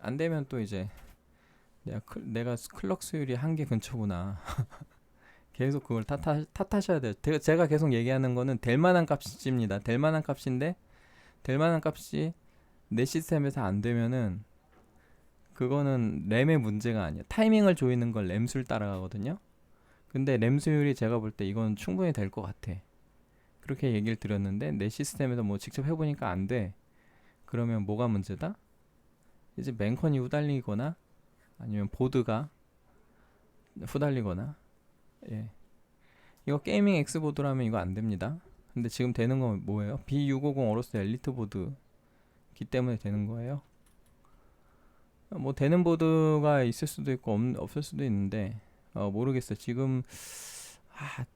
안 되면 또 이제 내가 클럭 수율이 한계 근처구나. 계속 그걸 탓하셔야 돼요. 제가 계속 얘기하는 거는 될 만한 값입니다. 될 만한 값인데 될 만한 값이 내 시스템에서 안 되면은 그거는 램의 문제가 아니야. 타이밍을 조이는 걸 램수를 따라가거든요. 근데 램 수율이 제가 볼 때 이건 충분히 될 것 같아. 그렇게 얘기를 드렸는데 내 시스템에서 뭐 직접 해보니까 안 돼. 그러면 뭐가 문제다? 이제 맨컨이 후달리거나 아니면 보드가 후달리거나. 예. 이거 게이밍 X보드라면 이거 안 됩니다. 근데 지금 되는 건 뭐예요? B650 어로스 엘리트 보드기 때문에 되는 거예요. 뭐 되는 보드가 있을 수도 있고 없을 수도 있는데 모르겠어요. 지금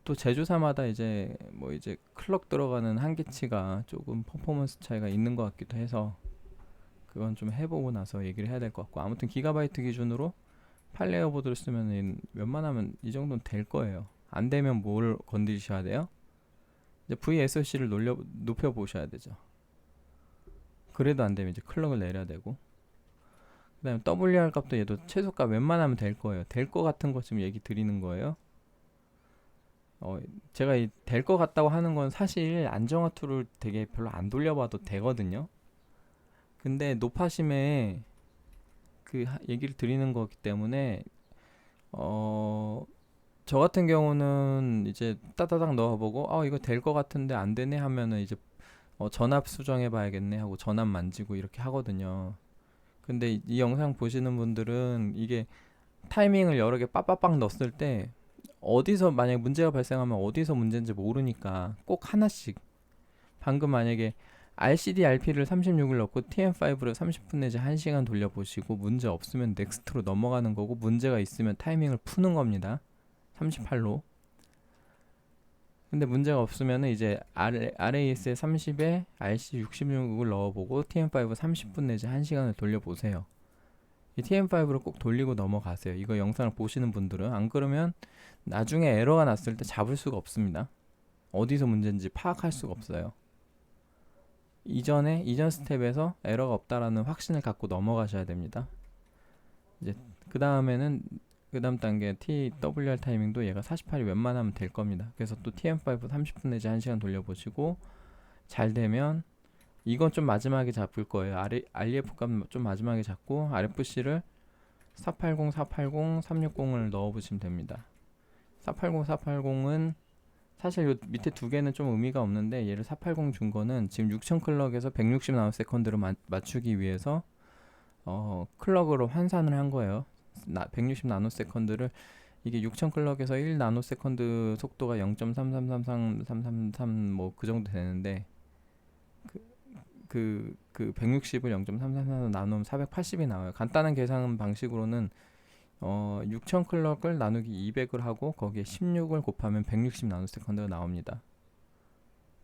또 제조사마다 이제 뭐 이제 클럭 들어가는 한계치가 조금 퍼포먼스 차이가 있는 것 같기도 해서 그건 좀 해보고 나서 얘기를 해야 될 것 같고, 아무튼 기가바이트 기준으로 8레이어 보드를 쓰면 웬만하면 이 정도는 될 거예요. 안 되면 뭘 건드리셔야 돼요? 이제 VSOC를 높여 보셔야 되죠. 그래도 안 되면 이제 클럭을 내려야 되고, 그 다음에 WR 값도 얘도 최소값 웬만하면 될 거예요. 될 거 같은 거 지금 얘기 드리는 거예요. 제가 될 거 같다고 하는 건 사실 안정화 툴을 되게 별로 안 돌려봐도 되거든요. 근데 높아심에 그 얘기를 드리는 거기 때문에 저 같은 경우는 이제 따다닥 넣어보고 이거 될 거 같은데 안 되네 하면은 이제 전압 수정해 봐야겠네 하고 전압 만지고 이렇게 하거든요. 근데 이 영상 보시는 분들은 이게 타이밍을 여러 개 빠빠빵 넣었을 때 어디서 만약에 문제가 발생하면 어디서 문제인지 모르니까 꼭 하나씩, 방금 만약에 RCD RP를 36을 넣고 TM5를 30분 내지 1시간 돌려보시고 문제 없으면 넥스트로 넘어가는 거고, 문제가 있으면 타이밍을 푸는 겁니다. 38로. 근데 문제가 없으면 이제 RAS에 30에 RC 66을 넣어보고 TM5 30분 내지 1시간을 돌려보세요. 이 TM5를 꼭 돌리고 넘어가세요. 이거 영상을 보시는 분들은. 안 그러면 나중에 에러가 났을 때 잡을 수가 없습니다. 어디서 문제인지 파악할 수가 없어요. 이전 스텝에서 에러가 없다라는 확신을 갖고 넘어가셔야 됩니다. 이제 그 다음 단계 TWR 타이밍도 얘가 48이 웬만하면 될 겁니다. 그래서 또 TM5 30분 내지 1시간 돌려보시고 잘 되면 이건 좀 마지막에 잡을 거예요. REF 값 좀 마지막에 잡고 RFC를 480, 480, 360을 넣어보시면 됩니다. 480, 480은 사실 요 밑에 두 개는 좀 의미가 없는데, 얘를 480 준 거는 지금 6000 클럭에서 160 나노세컨드로 맞추기 위해서 클럭으로 환산을 한 거예요. 160 나노세컨드를, 이게 6000 클럭에서 1 나노세컨드 속도가 0.3333333 뭐 그 정도 되는데 그 160을 0.333 나누면 480이 나와요. 간단한 계산 방식으로는 6000 클럭을 나누기 200을 하고 거기에 16을 곱하면 160 나노세컨드가 나옵니다.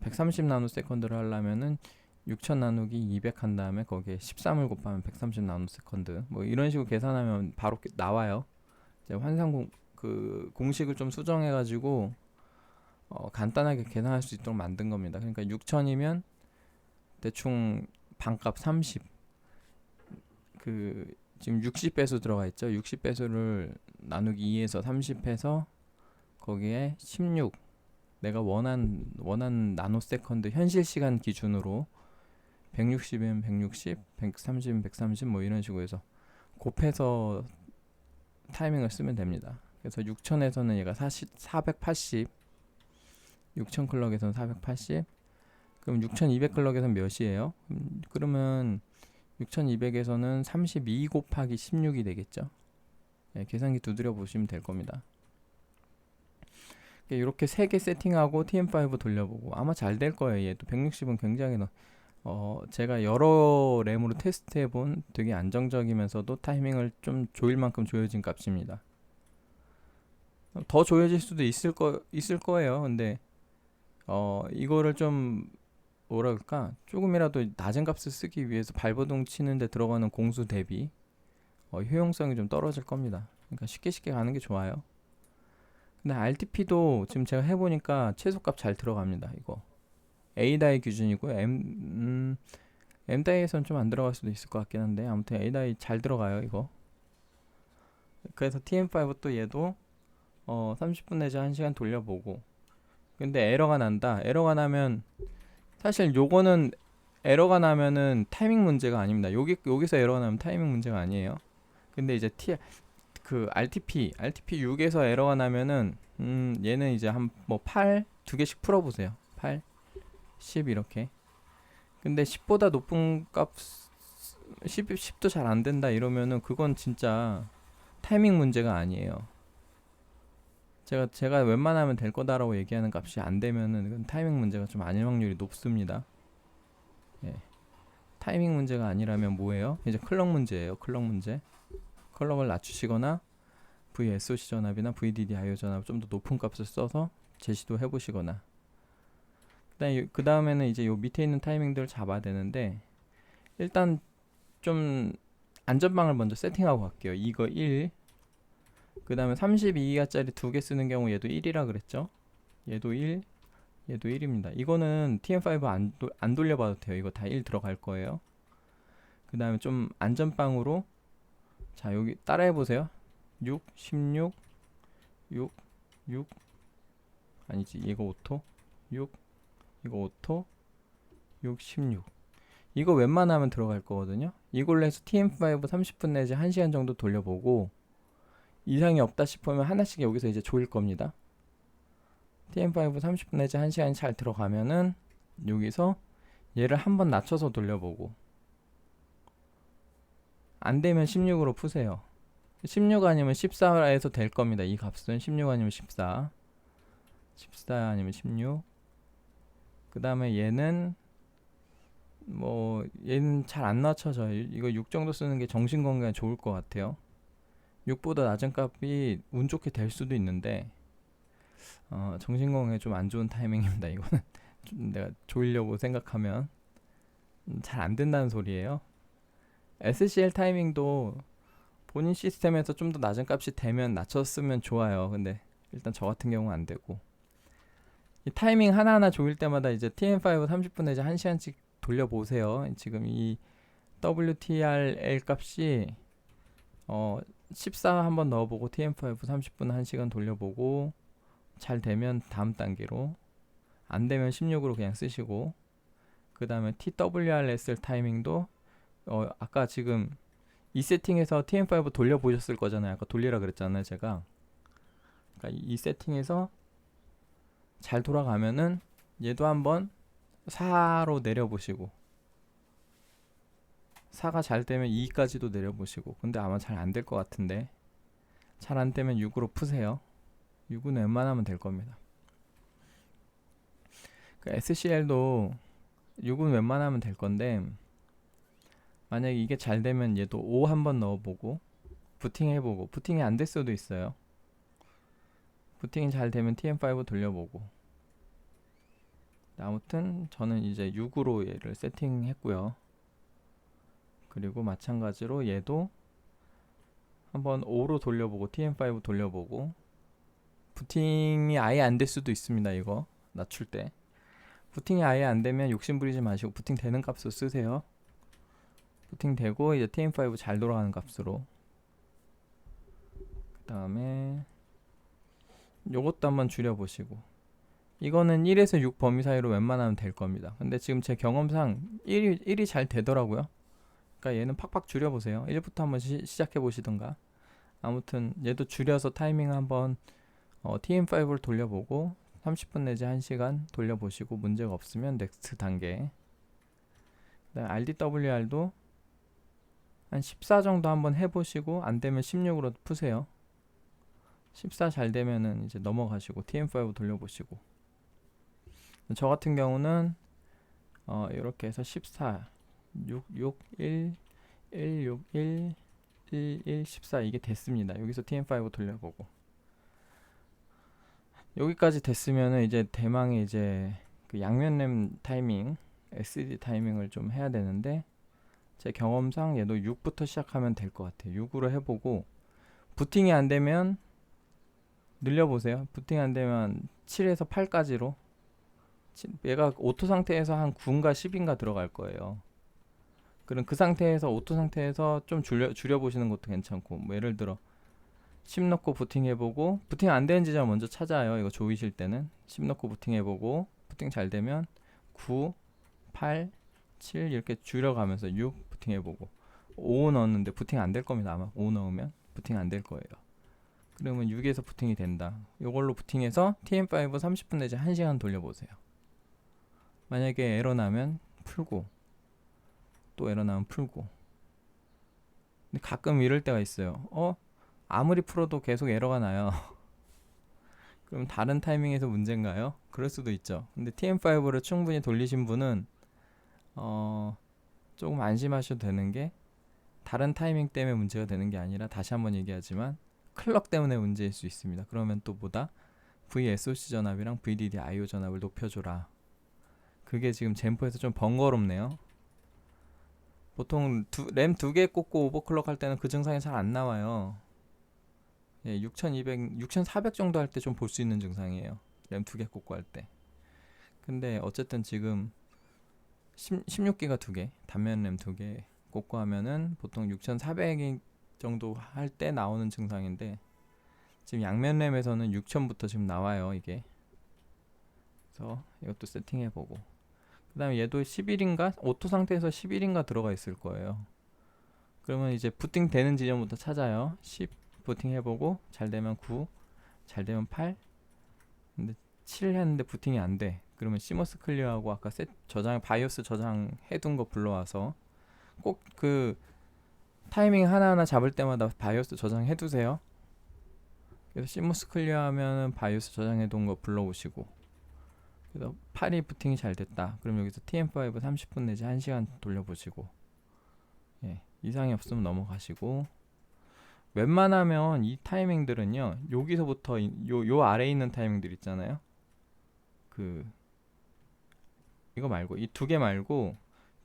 130 나노세컨드를 하려면은 6000 나누기 200 한 다음에 거기에 13을 곱하면 130 나노세컨드, 뭐 이런 식으로 계산하면 바로 나와요. 이제 그 공식을 좀 수정해 가지고 간단하게 계산할 수 있도록 만든 겁니다. 그러니까 6000이면 대충 반값 30, 지금 60배수 들어가 있죠. 60배수를 나누기 2에서 30 해서 거기에 16, 내가 원한 나노세컨드 현실 시간 기준으로 160이면 160, 130이면 130 뭐 이런 식으로 해서 곱해서 타이밍을 쓰면 됩니다. 그래서 6000에서는 얘가 480, 6000 클럭에서는 480, 그럼 6200 클럭에서는 몇이에요? 그러면 6200에서는 32 곱하기 16이 되겠죠. 계산기 두드려 보시면 될 겁니다. 이렇게 3개 세팅하고 TM5 돌려보고 아마 잘 될 거예요. 얘도 160은 굉장히 제가 여러 램으로 테스트해본 되게 안정적이면서도 타이밍을 좀 조일 만큼 조여진 값입니다. 더 조여질 수도 있을 거예요. 근데 이거를 좀 뭐라 그럴까, 조금이라도 낮은 값을 쓰기 위해서 발버둥 치는데 들어가는 공수 대비 효용성이 좀 떨어질 겁니다. 그러니까 쉽게 가는 게 좋아요. 근데 RTP도 지금 제가 해보니까 최소값 잘 들어갑니다. 이거 A다이 기준이고요. M다이에서는 좀 안 들어갈 수도 있을 것 같긴 한데 아무튼 A다이 잘 들어가요 이거. 그래서 TM5 또 얘도 30분 내지 1시간 돌려보고. 근데 에러가 난다. 에러가 나면 사실 요거는 에러가 나면은 타이밍 문제가 아닙니다. 여기서 에러가 나면 타이밍 문제가 아니에요. 근데 이제 RTP 6에서 에러가 나면은 얘는 이제 한 뭐 8 두 개씩 풀어보세요. 8, 10 이렇게. 근데 10보다 높은 값 10도 잘 안 된다 이러면은 그건 진짜 타이밍 문제가 아니에요. 제가 웬만하면 될 거다라고 얘기하는 값이 안 되면은 그건 타이밍 문제가 좀 아닐 확률이 높습니다. 예. 타이밍 문제가 아니라면 뭐예요? 이제 클럭 문제예요. 클럭 문제. 클럭을 낮추시거나 VSOC 전압이나 VDDIO 전압 좀 더 높은 값을 써서 제시도 해보시거나. 그 다음에는 이제 요 밑에 있는 타이밍들을 잡아야 되는데 일단 좀 안전방을 먼저 세팅하고 갈게요. 이거 1. 그 다음에 32기가짜리 2개 쓰는 경우 얘도 1이라 그랬죠. 얘도 1, 얘도 1입니다. 이거는 TM5 안 돌려봐도 돼요. 이거 다 1 들어갈 거예요. 그 다음에 좀 안전빵으로 자 여기 따라해보세요. 6, 16, 6, 6 아니지 이거 오토 6, 이거 오토 6, 16 이거 웬만하면 들어갈 거거든요. 이걸로 해서 TM5 30분 내지 1시간 정도 돌려보고 이상이 없다 싶으면 하나씩 여기서 이제 조일 겁니다. TM5 30분 내지 1시간이 잘 들어가면은 여기서 얘를 한번 낮춰서 돌려보고 안 되면 16으로 푸세요. 16 아니면 14에서 될 겁니다. 이 값은 16 아니면 14, 14 아니면 16. 그 다음에 얘는 얘는 잘 안 낮춰져요. 이거 6 정도 쓰는 게 정신건강에 좋을 것 같아요. 6보다 낮은 값이 운 좋게 될 수도 있는데 정신건강에 좀 안 좋은 타이밍입니다. 이거는 좀 내가 조이려고 생각하면 잘 안 된다는 소리예요. SCL 타이밍도 본인 시스템에서 좀 더 낮은 값이 되면 낮췄으면 좋아요. 근데 일단 저 같은 경우는 안 되고 이 타이밍 하나하나 조일 때마다 이제 TM5 30분 내지 1시간씩 돌려보세요. 지금 이 WTRL 값이 14 한번 넣어보고 TM5 30분 1시간 돌려보고 잘 되면 다음 단계로, 안 되면 16으로 그냥 쓰시고, 그 다음에 TWRSL 타이밍도 아까 지금 이 세팅에서 TM5 돌려보셨을 거잖아요. 아까 돌리라 그랬잖아요 제가. 그러니까 이 세팅에서 잘 돌아가면은 얘도 한번 4로 내려보시고, 4가 잘 되면 2까지도 내려보시고. 근데 아마 잘 안 될 것 같은데 잘 안 되면 6으로 푸세요. 6은 웬만하면 될 겁니다. 그 SCL도 6은 웬만하면 될 건데 만약에 이게 잘 되면 얘도 5 한번 넣어보고 부팅 해보고, 부팅이 안 될 수도 있어요. 부팅이 잘 되면 TM5 돌려보고. 아무튼 저는 이제 6으로 얘를 세팅했고요. 그리고 마찬가지로 얘도 한번 5로 돌려보고 TM5 돌려보고. 부팅이 아예 안 될 수도 있습니다. 이거 낮출 때 부팅이 아예 안 되면 욕심 부리지 마시고 부팅 되는 값으로 쓰세요. 부팅 되고 이제 TM5 잘 돌아가는 값으로. 그 다음에 요것도 한번 줄여보시고. 이거는 1에서 6 범위 사이로 웬만하면 될 겁니다. 근데 지금 제 경험상 1이 잘 되더라고요. 그러니까 얘는 팍팍 줄여보세요. 1부터 한번 시작해 보시던가. 아무튼 얘도 줄여서 타이밍 한번 TM5를 돌려보고 30분 내지 1시간 돌려보시고 문제가 없으면 넥스트 단계. 그다음에 RDWR도 한 14 정도 한번 해보시고 안 되면 16으로 푸세요. 14 잘 되면은 이제 넘어가시고 TM5 돌려보시고, 저 같은 경우는 이렇게 해서 14 661 161 11 14 이게 됐습니다. 여기서 TM5 돌려보고, 여기까지 됐으면은 이제 대망의 이제 그 양면 램 타이밍, SD 타이밍을 좀 해야 되는데, 제 경험상 얘도 6부터 시작하면 될 것 같아요. 6으로 해보고, 부팅이 안 되면 늘려보세요. 부팅이 안 되면 7에서 8까지로. 얘가 오토 상태에서 한 9인가 10인가 들어갈 거예요. 그럼 그 상태에서, 오토 상태에서 좀 줄여보시는 것도 괜찮고, 뭐 예를 들어 10 넣고 부팅 해보고, 부팅 안 되는 지점 먼저 찾아요. 이거 조이실 때는 10 넣고 부팅 해보고, 부팅 잘 되면 9, 8, 7 이렇게 줄여가면서 6 부팅 해보고, 5 넣었는데 부팅 안 될 겁니다. 아마 5 넣으면 부팅 안 될 거예요. 그러면 6에서 부팅이 된다. 이걸로 부팅해서 TM5 30분 내지 1시간 돌려보세요. 만약에 에러 나면 풀고, 또 에러 나면 풀고. 근데 가끔 이럴 때가 있어요. 아무리 풀어도 계속 에러가 나요. 그럼 다른 타이밍에서 문제인가요? 그럴 수도 있죠. 근데 TM5를 충분히 돌리신 분은 조금 안심하셔도 되는 게, 다른 타이밍 때문에 문제가 되는 게 아니라, 다시 한번 얘기하지만 클럭 때문에 문제일 수 있습니다. 그러면 또 뭐다? VSOC 전압이랑 VDD IO 전압을 높여줘라. 그게 지금 젠포에서 좀 번거롭네요. 보통 램 2개 꽂고 오버클럭 할 때는 그 증상이 잘 안 나와요. 예, 6200, 6400 정도 할 때 좀 볼 수 있는 증상이에요. 램 2개 꽂고 할 때. 근데 어쨌든 지금 16기가 2개, 단면 램 2개 꽂고 하면은 보통 6400 정도 할 때 나오는 증상인데, 지금 양면 램에서는 6000부터 지금 나와요, 이게. 그래서 이것도 세팅해보고, 그 다음에 얘도 11인가? 오토 상태에서 11인가 들어가 있을 거예요. 그러면 이제 부팅 되는 지점부터 찾아요. 10 부팅 해보고, 잘 되면 9, 잘 되면 8. 근데 7 했는데 부팅이 안 돼. 그러면 시머스 클리어하고 아까 바이오스 저장 해둔 거 불러와서, 꼭 그 타이밍 하나하나 잡을 때마다 바이오스 저장 해두세요. 그래서 시머스 클리어하면 바이오스 저장해둔 거 불러오시고, 그래서 8이 부팅이 잘 됐다. 그럼 여기서 TM5 30분 내지 1시간 돌려보시고, 예, 이상이 없으면 넘어가시고, 웬만하면 이 타이밍들은요, 여기서부터 요 아래에 있는 타이밍들 있잖아요. 이거 말고, 이 두 개 말고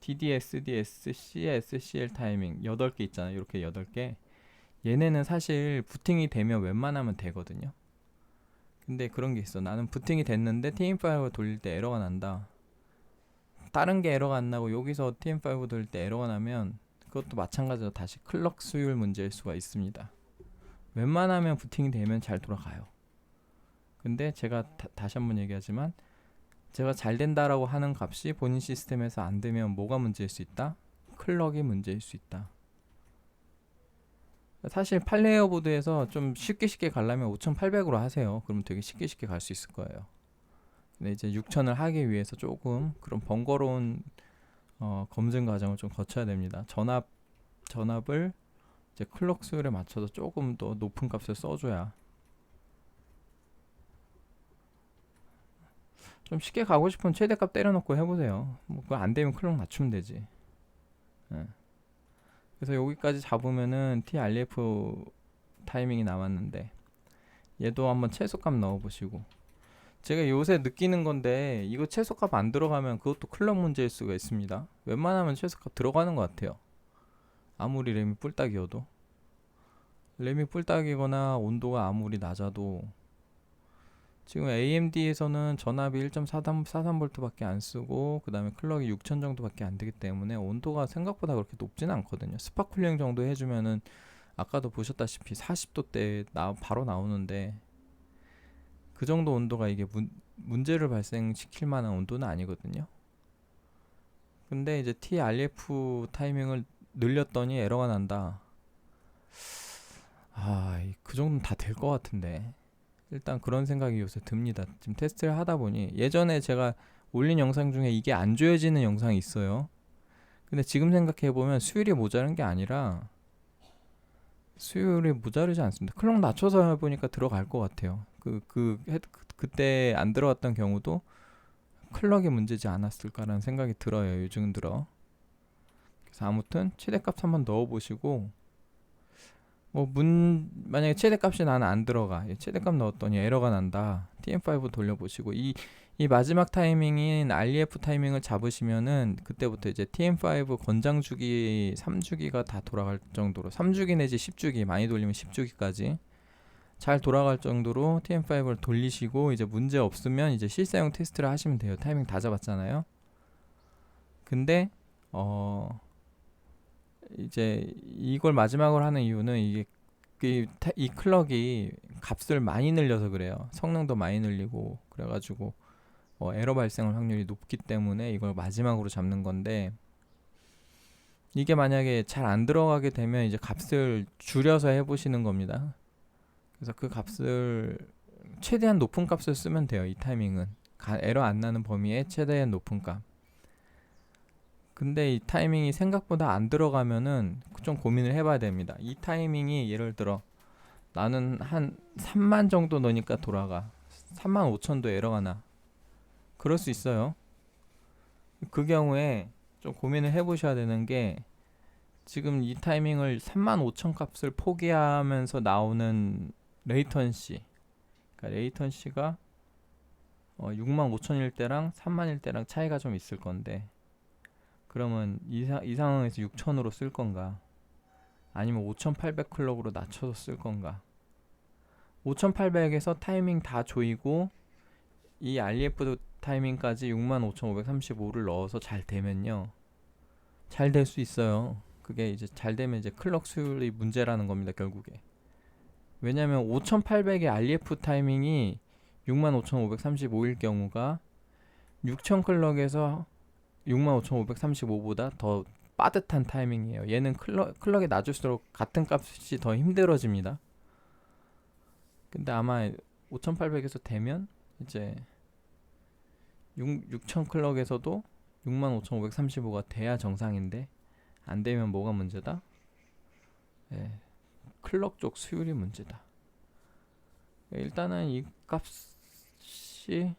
DDS, SDS, CS, CL 타이밍 8개 있잖아요. 이렇게 8개. 얘네는 사실 부팅이 되면 웬만하면 되거든요. 근데 그런 게 있어. 나는 부팅이 됐는데 TM5 돌릴 때 에러가 난다. 다른 게 에러가 안 나고 여기서 TM5 돌릴 때 에러가 나면, 그것도 마찬가지로 다시 클럭 수율 문제일 수가 있습니다. 웬만하면 부팅이 되면 잘 돌아가요. 근데 제가 다시 한번 얘기하지만, 제가 잘 된다라고 하는 값이 본인 시스템에서 안 되면 뭐가 문제일 수 있다? 클럭이 문제일 수 있다. 사실 8레이어 보드에서 좀 쉽게 가려면 5800으로 하세요. 그러면 되게 쉽게 갈 수 있을 거예요. 근데 이제 6000을 하기 위해서 조금 그런 번거로운 검증 과정을 좀 거쳐야 됩니다. 전압을 이제 클럭 수율에 맞춰서 조금 더 높은 값을 써줘야, 좀 쉽게 가고 싶으면 최대값 때려놓고 해보세요. 뭐 그거 안 되면 클럭 낮추면 되지. 예. 그래서 여기까지 잡으면은 TRF 타이밍이 남았는데, 얘도 한번 최소값 넣어보시고, 제가 요새 느끼는 건데, 이거 최소값 안 들어가면 그것도 클럭 문제일 수가 있습니다. 웬만하면 최소값 들어가는 것 같아요. 아무리 램이 뿔딱이어도. 램이 뿔딱이거나 온도가 아무리 낮아도, 지금 AMD에서는 전압이 1.43V 밖에 안 쓰고, 그 다음에 클럭이 6000 정도밖에 안 되기 때문에 온도가 생각보다 그렇게 높지는 않거든요. 스파쿨링 정도 해주면은 아까도 보셨다시피 40도대 바로 나오는데, 그 정도 온도가 이게 문제를 발생시킬 만한 온도는 아니거든요. 근데 이제 TRF 타이밍을 늘렸더니 에러가 난다. 그 정도는 다 될 것 같은데. 일단 그런 생각이 요새 듭니다. 지금 테스트를 하다 보니, 예전에 제가 올린 영상 중에 이게 안 조여지는 영상이 있어요. 근데 지금 생각해보면 수율이 모자란 게 아니라, 수율이 모자르지 않습니다. 클럭 낮춰서 해보니까 들어갈 것 같아요. 그때 안 들어갔던 경우도 클럭이 문제지 않았을까라는 생각이 들어요. 요즘 들어. 그래서 아무튼 최대값 한번 넣어보시고, 만약에 최대값이 나는 안 들어가, 최대값 넣었더니 에러가 난다, TM5 돌려보시고, 이 마지막 타이밍인 REF 타이밍을 잡으시면은 그때부터 이제 TM5 권장 주기 3주기가 다 돌아갈 정도로, 3주기 내지 10주기, 많이 돌리면 10주기까지 잘 돌아갈 정도로 TM5를 돌리시고, 이제 문제 없으면 이제 실사용 테스트를 하시면 돼요. 타이밍 다 잡았잖아요. 근데 이제 이걸 마지막으로 하는 이유는 이 클럭이 값을 많이 늘려서 그래요. 성능도 많이 늘리고 그래가지고 에러 발생할 확률이 높기 때문에 이걸 마지막으로 잡는 건데, 이게 만약에 잘 안 들어가게 되면 이제 값을 줄여서 해보시는 겁니다. 그래서 그 값을 최대한 높은 값을 쓰면 돼요. 이 타이밍은 에러 안 나는 범위에 최대한 높은 값. 근데 이 타이밍이 생각보다 안 들어가면은 좀 고민을 해봐야 됩니다. 이 타이밍이 예를 들어 나는 한 3만 정도 넣으니까 돌아가, 3만 5천도 에러가 나, 그럴 수 있어요. 그 경우에 좀 고민을 해보셔야 되는 게, 지금 이 타이밍을 3만 5천 값을 포기하면서 나오는 레이턴시, 그러니까 레이턴시가 6만 5천일 때랑 3만일 때랑 차이가 좀 있을 건데, 그러면 이 상황에서 6천으로 쓸 건가, 아니면 5800 클럭으로 낮춰서 쓸 건가. 5800에서 타이밍 다 조이고 이 REF 타이밍까지 65,535를 넣어서 잘 되면요, 잘 될 수 있어요. 그게 이제 잘 되면 이제 클럭 수율이 문제라는 겁니다, 결국에. 왜냐면 5800의 REF 타이밍이 65,535일 경우가 6000 클럭에서 65,535보다 더 빠듯한 타이밍이에요. 얘는 클럭이 낮을수록 같은 값이 더 힘들어집니다. 근데 아마 5800에서 되면 이제 6000 클럭에서도 65,535가 돼야 정상인데, 안 되면 뭐가 문제다? 클럭 쪽 수율이 문제다. 일단은 이 값이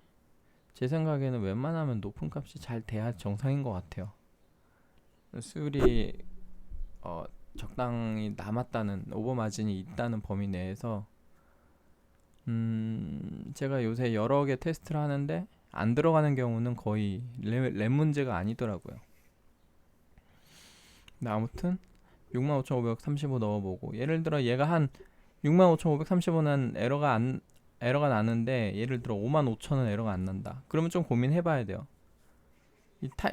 제 생각에는 웬만하면 높은 값이 잘 돼야 정상인 것 같아요. 수율이 적당히 남았다는, 오버마진이 있다는 범위 내에서 제가 요새 여러 개 테스트를 하는데 안 들어가는 경우는 거의 램 문제가 아니더라고요. 근데 아무튼 65,535 넣어보고, 예를 들어 얘가 한 65,535는 에러가 나는데, 예를 들어 55,000은 에러가 안 난다. 그러면 좀 고민해봐야 돼요.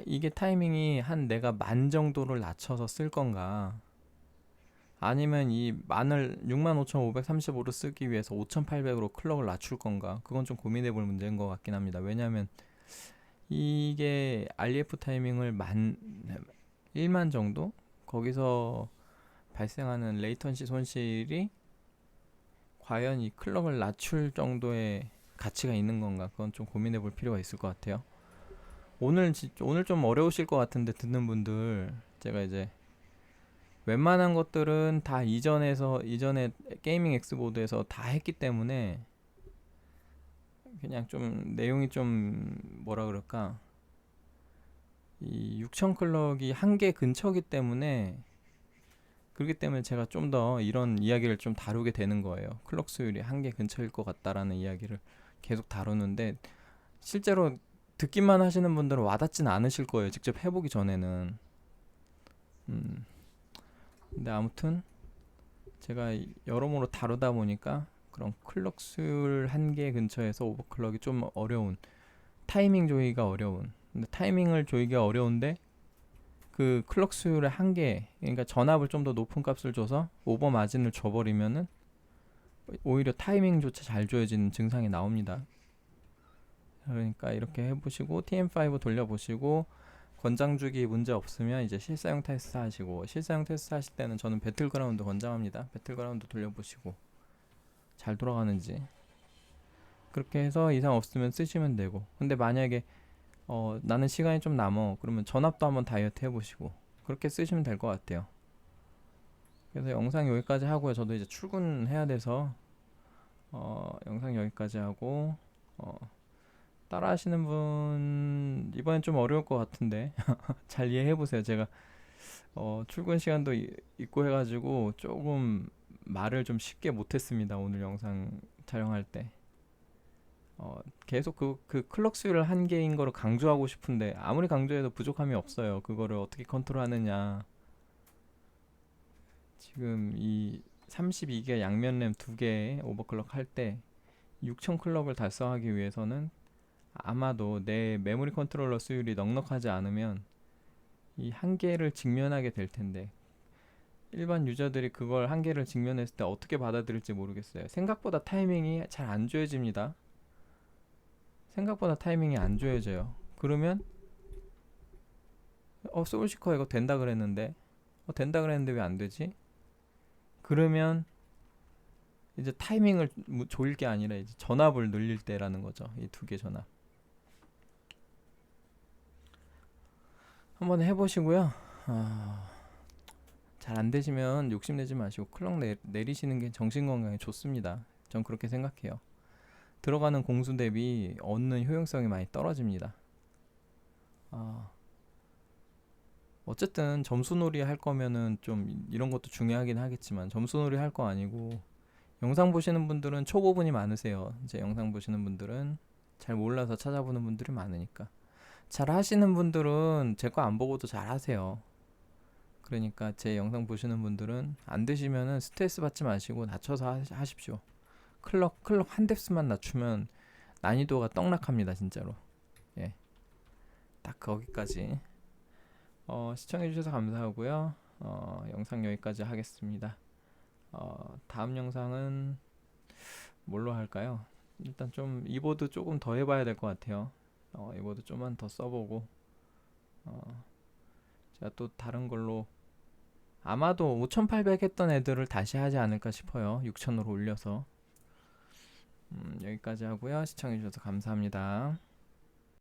이게 타이밍이 한 내가 10,000 정도를 낮춰서 쓸 건가, 아니면 이 만을 65,535로 쓰기 위해서 5,800으로 클럭을 낮출 건가. 그건 좀 고민해볼 문제인 것 같긴 합니다. 왜냐하면 이게 REF 타이밍을 1만 정도? 거기서 발생하는 레이턴시 손실이 과연 이 클럭을 낮출 정도의 가치가 있는 건가. 그건 좀 고민해볼 필요가 있을 것 같아요. 오늘 좀 어려우실 것 같은데, 듣는 분들, 제가 이제 웬만한 것들은 다 이전에 게이밍 엑스보드에서 다 했기 때문에, 그냥 좀 내용이 좀 뭐라 그럴까, 이 6000 클럭이 한계 근처기 때문에, 그렇기 때문에 제가 좀 더 이런 이야기를 좀 다루게 되는 거예요. 클럭 수율이 한계 근처일 것 같다라는 이야기를 계속 다루는데, 실제로 듣기만 하시는 분들은 와닿진 않으실 거예요, 직접 해보기 전에는. 근데 아무튼 제가 여러모로 다루다 보니까 그런 클럭 수율 한계 근처에서 오버클럭이 좀 어려운, 타이밍 조이기가 어려운, 근데 타이밍을 조이기가 어려운데 그 클럭 수율의 한계, 그러니까 전압을 좀 더 높은 값을 줘서 오버 마진을 줘버리면은 오히려 타이밍조차 잘 조여지는 증상이 나옵니다. 그러니까 이렇게 해보시고 TM5 돌려보시고, 권장주기 문제 없으면 이제 실사용 테스트 하시고, 실사용 테스트 하실 때는 저는 배틀그라운드 권장합니다. 배틀그라운드 돌려보시고 잘 돌아가는지, 그렇게 해서 이상 없으면 쓰시면 되고, 근데 만약에 나는 시간이 좀 남어, 그러면 전압도 한번 다이어트 해보시고 그렇게 쓰시면 될 것 같아요. 그래서 영상 여기까지 하고요. 저도 이제 출근해야 돼서 영상 여기까지 하고 어, 따라 하시는 분 이번엔 좀 어려울 것 같은데 잘 이해해 보세요. 제가 출근 시간도 있고 해가지고 조금 말을 좀 쉽게 못했습니다. 오늘 영상 촬영할 때. 계속 그 클럭 수율을 한 개인 거를 강조하고 싶은데 아무리 강조해도 부족함이 없어요. 그거를 어떻게 컨트롤하느냐. 지금 이 32개 양면 램 2개에 오버클럭 할 때 6000 클럭을 달성하기 위해서는 아마도 내 메모리 컨트롤러 수율이 넉넉하지 않으면 이 한계를 직면하게 될 텐데 일반 유저들이 그걸 한계를 직면했을 때 어떻게 받아들일지 모르겠어요. 생각보다 타이밍이 잘 안 조여집니다. 생각보다 타이밍이 안 조여져요. 그러면 소울시커 이거 된다 그랬는데 된다 그랬는데 왜 안 되지? 그러면 이제 타이밍을 조일 게 아니라 이제 전압을 늘릴 때라는 거죠. 이 두 개 전압. 한번 해보시고요. 잘 안 되시면 욕심내지 마시고 클럭 내리시는 게 정신 건강에 좋습니다. 전 그렇게 생각해요. 들어가는 공수 대비 얻는 효용성이 많이 떨어집니다. 어쨌든 점수놀이 할 거면은 좀 이런 것도 중요하긴 하겠지만 점수놀이 할 거 아니고 영상 보시는 분들은 초보분이 많으세요. 이제 영상 보시는 분들은 잘 몰라서 찾아보는 분들이 많으니까 잘 하시는 분들은 제 거 안 보고도 잘 하세요. 그러니까 제 영상 보시는 분들은 안 되시면은 스트레스 받지 마시고 낮춰서 하십시오. 클럭 한 뎁스만 낮추면 난이도가 떡락합니다 진짜로. 예, 딱 거기까지. 시청해주셔서 감사하고요. 영상 여기까지 하겠습니다. 다음 영상은 뭘로 할까요? 일단 좀 이보드 조금 더 해봐야 될 것 같아요. 이보드 좀만 더 써보고 제가 또 다른 걸로 아마도 5800 했던 애들을 다시 하지 않을까 싶어요. 6000으로 올려서. 여기까지 하고요. 시청해주셔서 감사합니다.